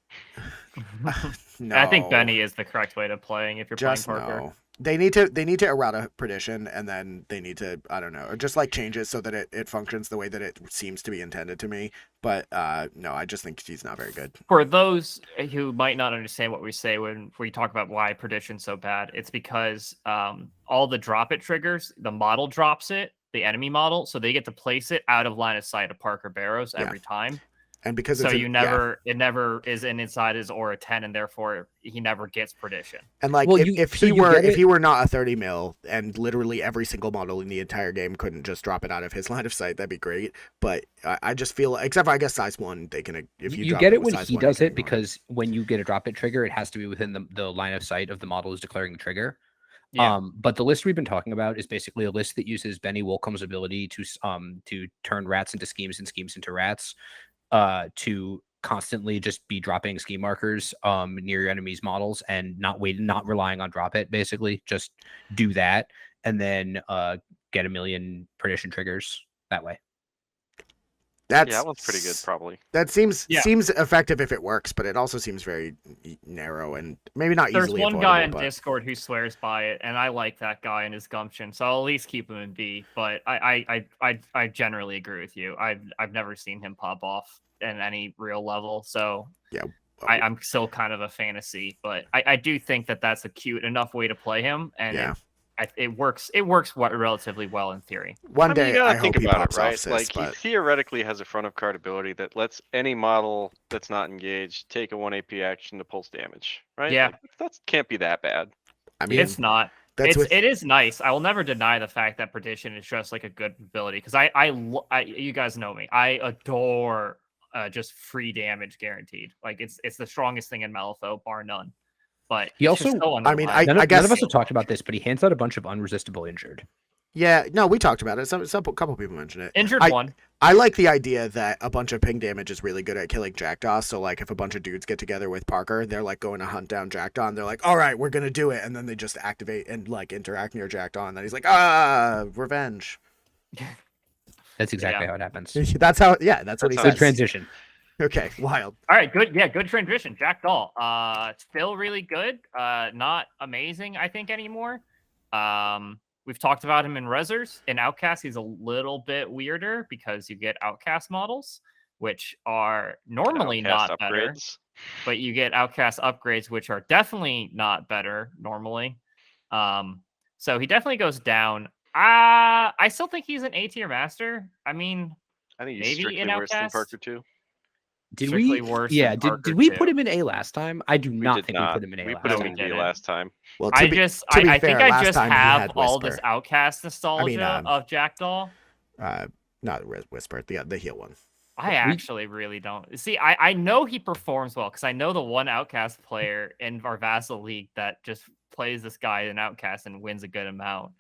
no. I think Benny is the correct way to playing if you're playing Parker. No. They need to errata Perdition, and then they need to, I don't know, or just like change it so that it functions the way that it seems to be intended to me. But no, I just think he's not very good. For those who might not understand what we say when we talk about why Perdition's so bad, it's because all the drop it triggers, the model drops it, the enemy model, so they get to place it out of line of sight of Parker Barrows every time. And because it never is inside his aura 10, and therefore he never gets Perdition. And like if he were not a 30 mil and literally every single model in the entire game couldn't just drop it out of his line of sight, that'd be great. But I just feel, except for I guess size 1, they can if you get it when he does it, because when you get a drop it trigger, it has to be within the line of sight of the model who's declaring the trigger. Yeah. But the list we've been talking about is basically a list that uses Benny Wolcomb's ability to turn rats into schemes and schemes into rats. To constantly just be dropping scheme markers near your enemy's models and not relying on drop it, basically. Just do that and then get a million Perdition triggers that way. That's Yeah, that one's pretty good, probably. That seems Yeah. effective if it works, but it also seems very narrow and maybe not There's easily one avoidable. guy in but... Discord who swears by it, and I like that guy and his gumption, so I'll at least keep him in B. But I generally agree with you. I've never seen him pop off in any real level, so Yeah. I'm still kind of a fantasy. But I do think that that's a cute enough way to play him, and Yeah. it works. It works relatively well in theory. One day you gotta I think hope he about pops it, right? off cis, Like but he theoretically has a front of card ability that lets any model that's not engaged take a 1 AP action to pulse damage, right? Yeah. Like, that can't be that bad. I mean, It's not. that's with... It is nice. I will never deny the fact that Perdition is just like a good ability because I you guys know me. I adore just free damage guaranteed. Like it's the strongest thing in Malifaux, bar none. But He it's just also- so I mean, unreliable. None guess- of us have talked about this, but he hands out a bunch of unresistible injured. Yeah, no, we talked about it. Some couple people mentioned it. Injured one. I like the idea that a bunch of ping damage is really good at killing Jackdaw. So, like, if a bunch of dudes get together with Parker, they're, like, going to hunt down Jackdaw, and they're like, all right, we're going to do it. And then they just activate and, like, interact near Jackdaw, and then he's like, revenge. That's exactly Yeah. how it happens. That's how, that's what he That's how says. Good transition. Okay, wild. All right, good. Yeah, good transition. Jackdaw. Still really good. Not amazing, I think, anymore. We've talked about him in Rezzers. In Outcast, he's a little bit weirder because you get Outcast models, which are normally Outcast not better, upgrades. but you get Outcast upgrades, which are definitely not better normally. So he definitely goes down. I still think he's an A tier master. I mean, I think he's maybe strictly in worse than Outcast? Parker too. Did Strictly we? worse Yeah. than Did Parker we too. put him in A last time? I do We not did think not. we put him in A We last put No, him we time. in B didn't. last time. Well, I to just be I fair, think I last just time he have had all this Whisper. Outcast nostalgia of Jackdaw. Not Whisper, the heal one. I actually really don't. See, I know he performs well because I know the one Outcast player in our Vassal League that just plays this guy in Outcast and wins a good amount.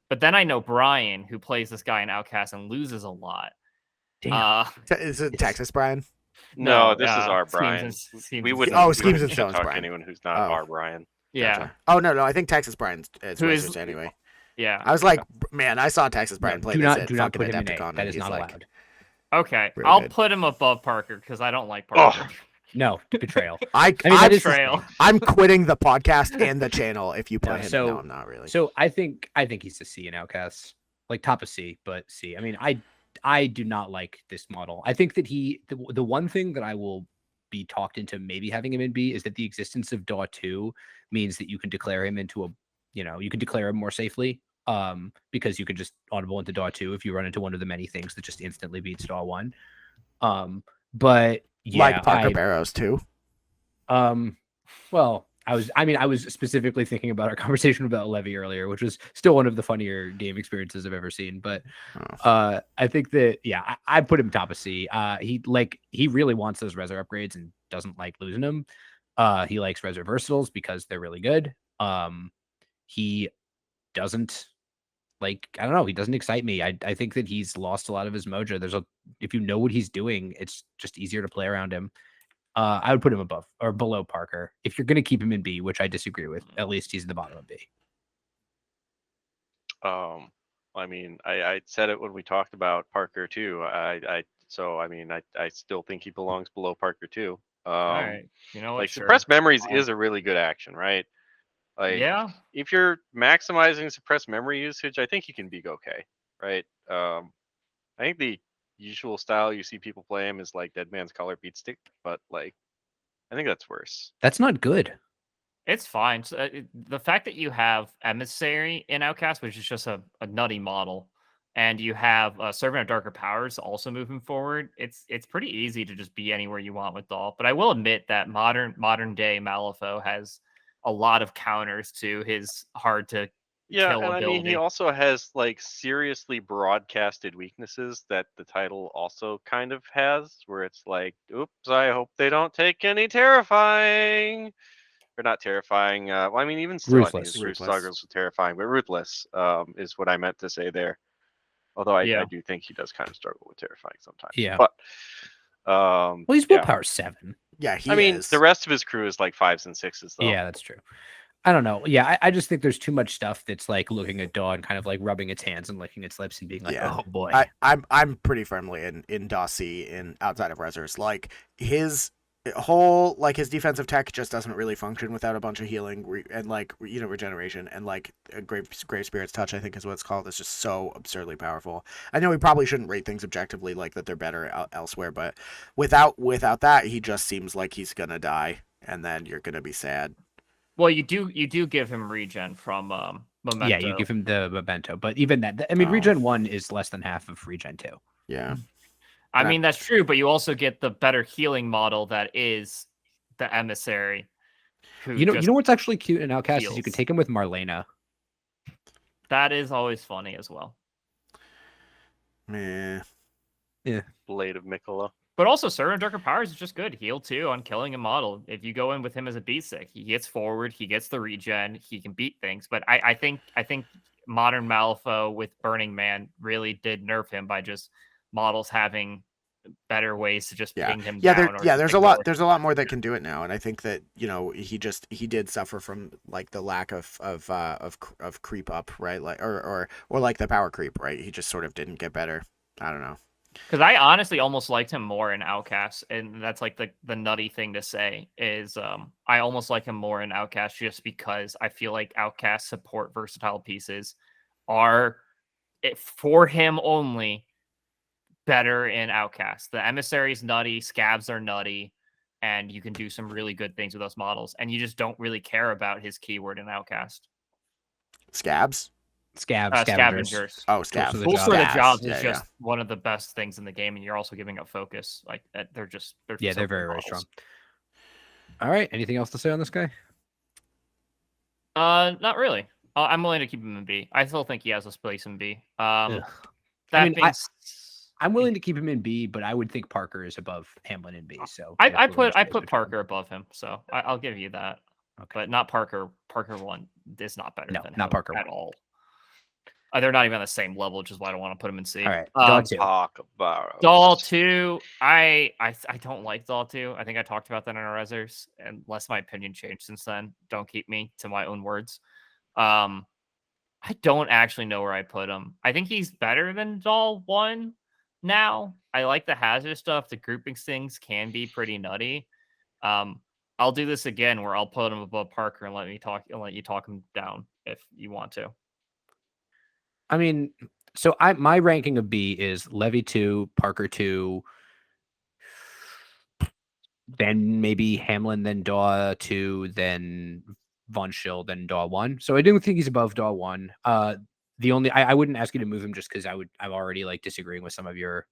But then I know Brian, who plays this guy in Outcast and loses a lot. Damn. Is it Texas, Brian? No, this is our Schemes Brian. and- Schemes We and wouldn't. Oh, we Schemes wouldn't and Stones talk to Brian. anyone who's not Oh. our Brian. Yeah, Gotcha. Oh, no, I think Texas Brian's Who is- Wizards anyway. yeah. I was like, man, I saw Texas Brian play do this not at do not fucking put him in A. Adepticon, That and is he's not like, allowed. Okay, Really I'll good. put him above Parker because I don't like Parker. No betrayal. I I mean, that is Betrayal. I'm quitting the podcast and the channel if you put No, him. so- No, I'm not really. So I think he's a C in Outcasts, like top of C, but C. I mean, I do not like this model. I think that the one thing that I will be talked into maybe having him in B is that the existence of DAW 2 means that you can declare him into a, you can declare him more safely. Because you can just audible into DAW 2 if you run into one of the many things that just instantly beats DAW 1. But yeah, like Parker Barrows too. Well, I was specifically thinking about our conversation about Levy earlier, which was still one of the funnier game experiences I've ever seen. But I think that I put him top of C. He really wants those Rezzor upgrades and doesn't like losing them. He likes Rezzor versatiles because they're really good. He doesn't I don't know. He doesn't excite me. I think that he's lost a lot of his mojo. If you know what he's doing, it's just easier to play around him. I would put him above or below Parker. If you're going to keep him in B, which I disagree with, at least he's at the bottom of B. I mean, I said it when we talked about Parker too. I still think he belongs below Parker too. All right, you know what? Like sure. suppress memories Fine. is a really good action, right? Like, Yeah, if you're maximizing suppressed memory usage, I think you can be okay, right? I think the usual style you see people play him is like Dead Man's Collar Beat Stick, but like, I think that's worse. That's not good. it's fine. So, the fact that you have Emissary in Outcast, which is just a nutty model, and you have Servant of Darker Powers also moving forward, it's pretty easy to just be anywhere you want with Doll. But I will admit that modern day Malifaux has a lot of counters to his hard to Yeah, kill and I mean, ability. he also has like seriously broadcasted weaknesses that the title also kind of has, where it's like, oops, I hope they don't take any terrifying. Or not terrifying. Well, I mean, even still, I think Ruthless. his true Ruthless. struggles with terrifying, but ruthless is what I meant to say there. Although I do think he does kind of struggle with terrifying sometimes. Yeah. But Well, he's willpower 7. Yeah, he I mean, is. the rest of his crew is like 5s and 6s, though. Yeah, that's true. I don't know. Yeah, I just think there's too much stuff that's like looking at Daw and kind of like rubbing its hands and licking its lips and being like, Yeah. oh boy. I'm pretty firmly in Dossie in outside of Rezzers. Like his whole like his defensive tech just doesn't really function without a bunch of healing and like regeneration, and like a Grave Spirit's Touch, I think is what it's called. It's just so absurdly powerful. I know we probably shouldn't rate things objectively like that they're better elsewhere, but without that he just seems like he's gonna die, and then you're gonna be sad. Well, you do give him regen from Memento. Yeah, you give him the Memento, but even that, I mean, Oh. Regen 1 is less than half of Regen 2. Yeah. I mean, that's true, but you also get the better healing model that is the Emissary. You know what's actually cute in Outcast is you heals. can take him with Marlena. That is always funny as well. Meh. Blade of Mikola. But also, Servant of Darker Powers is just good. Heal 2 on killing a model. If you go in with him as a beat-stick, he gets forward, he gets the regen, he can beat things. But I think modern Malifaux with Burning Man really did nerf him by just models having better ways to just ping him down. There's a lot more that can do it now, and I think that he did suffer from like the lack of creep up, right? Like or like the power creep, right? He just sort of didn't get better. I don't know. Because I honestly almost liked him more in Outcast, and that's like the nutty thing to say is I almost like him more in Outcast just because I feel like Outcast support versatile pieces are for him only better in Outcast. The Emissary's nutty, Scabs are nutty, and you can do some really good things with those models, and you just don't really care about his keyword in Outcast. Scabs? Scavengers. Oh, Scabs. Tools for the Jobs is just one of the best things in the game, and you're also giving up focus. Like they're very, very strong. All right. Anything else to say on this guy? Not really. I'm willing to keep him in B. I still think he has a space in B. I'm willing to keep him in B, but I would think Parker is above Hamelin in B. So I put Parker above him, so I'll give you that. Okay. But not Parker. Parker 1 is not better than him Parker at all. They're not even on the same level, which is why I don't want to put them in C. All right, Daw 2. Daw 2. I don't like Daw 2. I think I talked about that in our Rezzers, unless my opinion changed since then. Don't keep me to my own words. I don't actually know where I put him. I think he's better than Daw 1 now. I like the hazard stuff. The grouping things can be pretty nutty. I'll do this again where I'll put him above Parker and let you talk him down if you want to. I mean, so my ranking of B is Levy 2, Parker 2, then maybe Hamelin, then Daw 2, then Von Schill, then Daw 1. So I don't think he's above Daw 1. The only I wouldn't ask you to move him just because I'm already like disagreeing with some of your.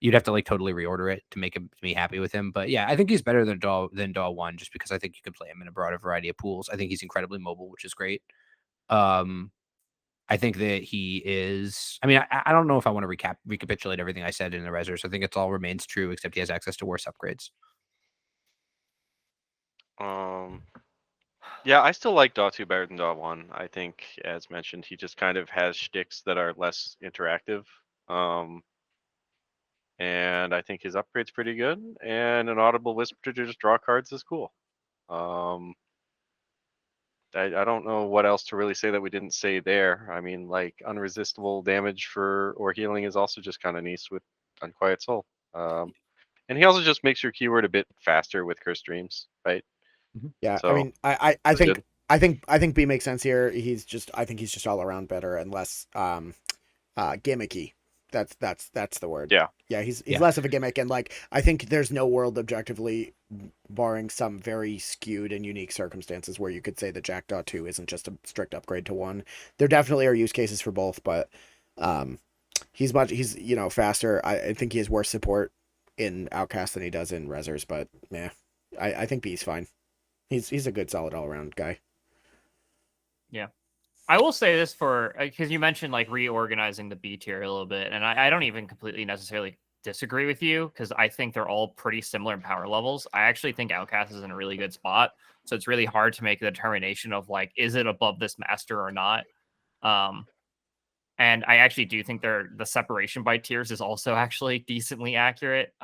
You'd have to like totally reorder it to make me happy with him. But yeah, I think he's better than Daw 1 just because I think you can play him in a broader variety of pools. I think he's incredibly mobile, which is great. I think that he is. I mean, I don't know if I want to recapitulate everything I said in the Rezzers. I think it's all remains true, except he has access to worse upgrades. Yeah, I still like Daw 2 better than Daw 1. I think, as mentioned, he just kind of has shticks that are less interactive. And I think his upgrade's pretty good. And an Audible Whisper to just draw cards is cool. I don't know what else to really say that we didn't say there. I mean, like unresistible damage or healing is also just kind of nice with Unquiet Soul. And he also just makes your keyword a bit faster with Cursed Dreams, right? Yeah, so, I mean, I think B makes sense here. I think he's just all around better and less gimmicky. That's the word. Yeah, he's less of a gimmick, and like I think there's no world objectively, barring some very skewed and unique circumstances, where you could say that Jackdaw 2 isn't just a strict upgrade to 1. There definitely are use cases for both, but he's faster. I think he has worse support in Outcast than he does in Rezzers, but yeah, I think B's fine. He's a good solid all around guy. Yeah. I will say this because you mentioned like reorganizing the B tier a little bit, and I don't even completely necessarily disagree with you because I think they're all pretty similar in power levels. I actually think Outcast is in a really good spot, so it's really hard to make a determination of like, is it above this master or not? And I actually do think the separation by tiers is also actually decently accurate.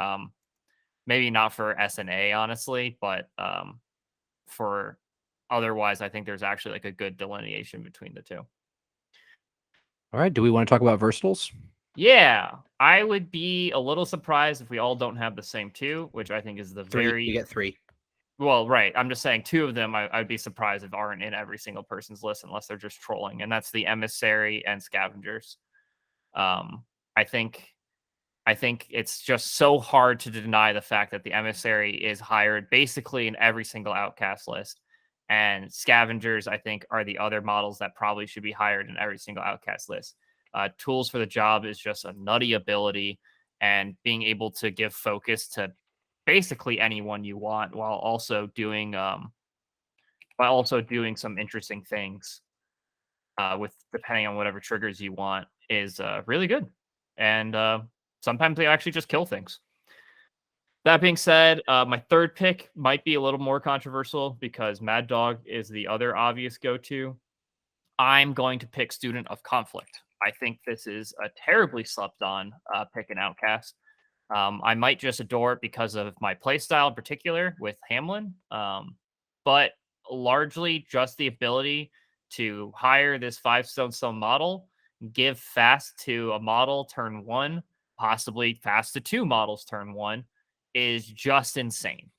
Maybe not for SNA, honestly, but for otherwise, I think there's actually like a good delineation between the two. All right. Do we want to talk about versatiles? Yeah, I would be a little surprised if we all don't have the same two, which I think is the Three. very You get three. well, right. I'm just saying two of them I'd be surprised if aren't in every single person's list unless they're just trolling, and that's the emissary and scavengers. I think it's just so hard to deny the fact that the emissary is hired basically in every single outcast list. And scavengers, I think, are the other models that probably should be hired in every single outcast list. Tools for the job is just a nutty ability, and being able to give focus to basically anyone you want while also doing some interesting things with depending on whatever triggers you want is really good. And sometimes they actually just kill things. That being said, my third pick might be a little more controversial because Mad Dog is the other obvious go-to. I'm going to pick Student of Conflict. I think this is a terribly slept on pick in Outcast. I might just adore it because of my playstyle in particular with Hamelin, but largely just the ability to hire this 5-stone model, give fast to a model turn 1, possibly fast to 2 models turn 1, is just insane.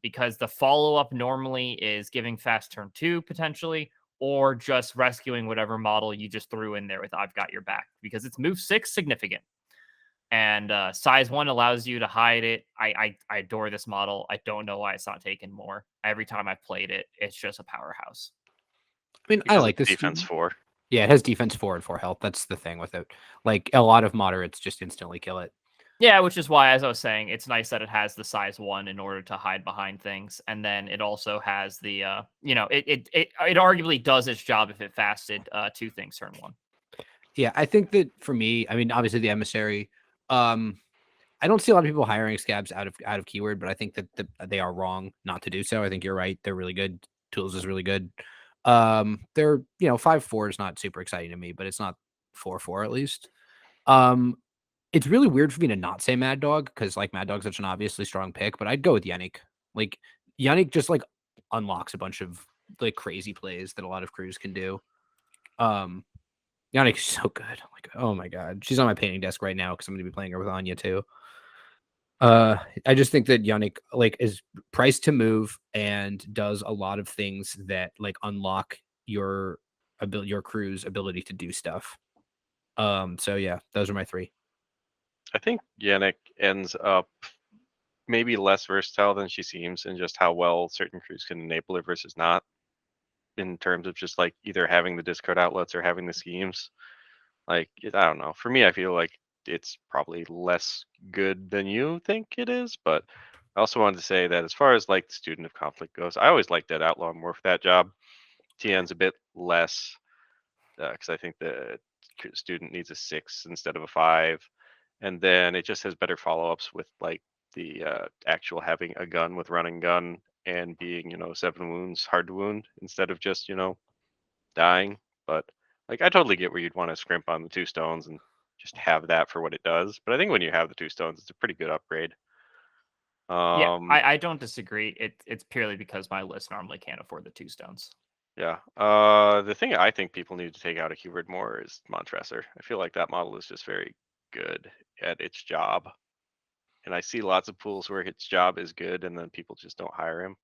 Because the follow-up normally is giving fast turn 2 potentially, or just rescuing whatever model you just threw in there with I've got your back, because it's move 6 significant. And size 1 allows you to hide it. I adore this model. I don't know why it's not taken more. Every time I've played it, it's just a powerhouse. I mean, Because I like this. defense 4. Yeah, it has defense 4 and 4 health. That's the thing with it. Like a lot of moderates just instantly kill it. Yeah, which is why, as I was saying, it's nice that it has the size 1 in order to hide behind things, and then it also has the it arguably does its job if it fasted 2 things turn 1. Yeah, I think that for me, I mean, obviously the emissary. I don't see a lot of people hiring scabs out of keyword, but I think that they are wrong not to do so. I think you're right; they're really good. Tools is really good. They're 5/4 is not super exciting to me, but it's not 4/4 at least. It's really weird for me to not say Mad Dog because like Mad Dog's such an obviously strong pick, but I'd go with Yannick. Like Yannick just like unlocks a bunch of like crazy plays that a lot of crews can do. Yannick is so good. Like, oh my god, she's on my painting desk right now because I'm gonna be playing her with Anya too. I just think that Yannick like is priced to move and does a lot of things that like unlock your crew's ability to do stuff. So yeah, those are my 3. I think Yannick ends up maybe less versatile than she seems in just how well certain crews can enable her versus not, in terms of just like either having the discard outlets or having the schemes. Like, I don't know. For me, I feel like it's probably less good than you think it is, but I also wanted to say that as far as like the Student of Conflict goes, I always liked that Outlaw more for that job. TN's a bit less because I think the student needs a 6 instead of a 5, and then it just has better follow-ups with like the actual having a gun with running gun and being 7 wounds hard to wound instead of just dying. But like I totally get where you'd want to scrimp on the 2 stones and just have that for what it does, but I think when you have the 2 stones it's a pretty good upgrade. Yeah, I don't disagree. It's purely because my list normally can't afford the 2 stones. Yeah. The thing I think people need to take out of keyword more is Montresor. I feel like that model is just very good at its job. And I see lots of pools where its job is good and then people just don't hire him.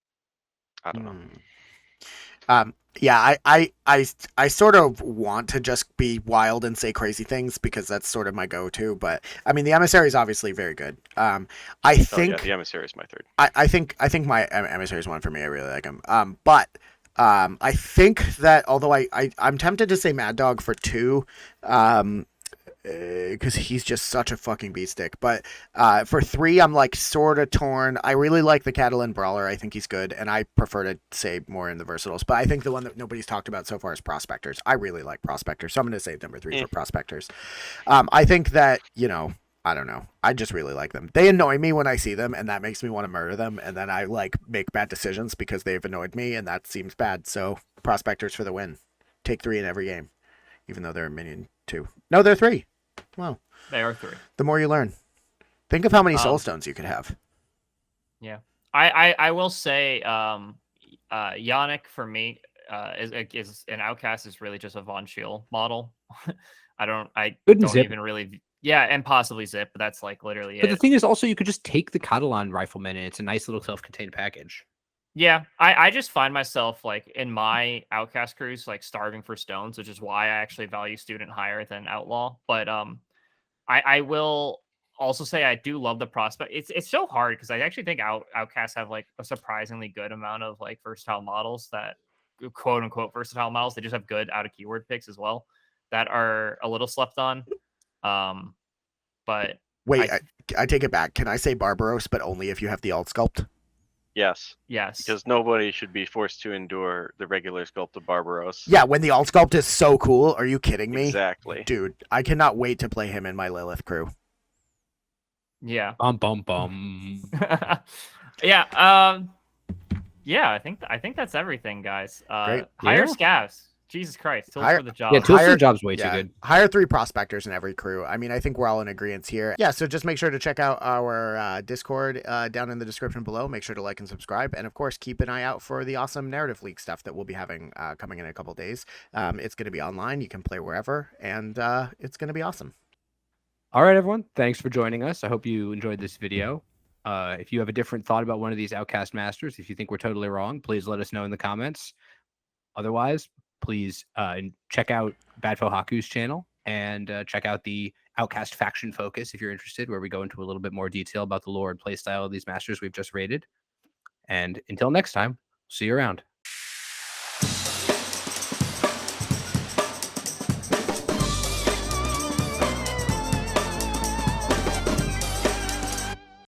I don't know. Yeah, I sort of want to just be wild and say crazy things because that's sort of my go-to. But I mean, the emissary is obviously very good. I think the emissary is my 3rd. I think my emissary is one for me. I really like him. But I think that although I'm tempted to say Mad Dog for 2, because he's just such a fucking beatstick. But for 3, I'm like sort of torn. I really like the Catalan Brawler. I think he's good, and I prefer to say more in the versatiles. But I think the one that nobody's talked about so far is Prospectors. I really like Prospectors, so I'm going to say number 3 for Prospectors. I think that I don't know. I just really like them. They annoy me when I see them, and that makes me want to murder them. And then I like make bad decisions because they've annoyed me, and that seems bad. So Prospectors for the win. Take 3 in every game, even though they're a minion 2. No, they're 3. Wow. They are 3. The more you learn. Think of how many soul stones you could have. Yeah. I will say Yannick for me is an Outcast is really just a Von Schill model. I don't Zipp. even really and possibly Zipp, but that's like literally But it. the thing is also you could just take the Catalan Rifleman and it's a nice little self-contained package. Yeah, I just find myself like in my Outcast crews like starving for stones, which is why I actually value student higher than outlaw. But I will also say I do love the prospect. It's so hard because I actually think Outcasts have like a surprisingly good amount of like versatile models that quote unquote versatile models. They just have good out of keyword picks as well that are a little slept on. But Wait, I take it back. Can I say Barbaros, but only if you have the alt sculpt? Yes. Yes. Because nobody should be forced to endure the regular sculpt of Barbaros. Yeah, when the alt sculpt is so cool. Are you kidding me? Exactly. Dude, I cannot wait to play him in my Lilith crew. Yeah. Bum. Yeah. Yeah, I think that's everything, guys. Great. Hire Yeah. scavs. Jesus Christ, tools Hire- for the job. Yeah, tools for Hire- the job's way too good. Hire 3 prospectors in every crew. I mean, I think we're all in agreement here. Yeah, so just make sure to check out our Discord down in the description below. Make sure to like and subscribe. And of course, keep an eye out for the awesome Narrative League stuff that we'll be having coming in a couple days. It's going to be online. You can play wherever. And it's going to be awesome. All right, everyone. Thanks for joining us. I hope you enjoyed this video. If you have a different thought about one of these Outcast Masters, if you think we're totally wrong, please let us know in the comments. Otherwise, please check out Badfo Haku's channel and check out the Outcast Faction Focus if you're interested, where we go into a little bit more detail about the lore and playstyle of these masters we've just rated. And until next time, see you around.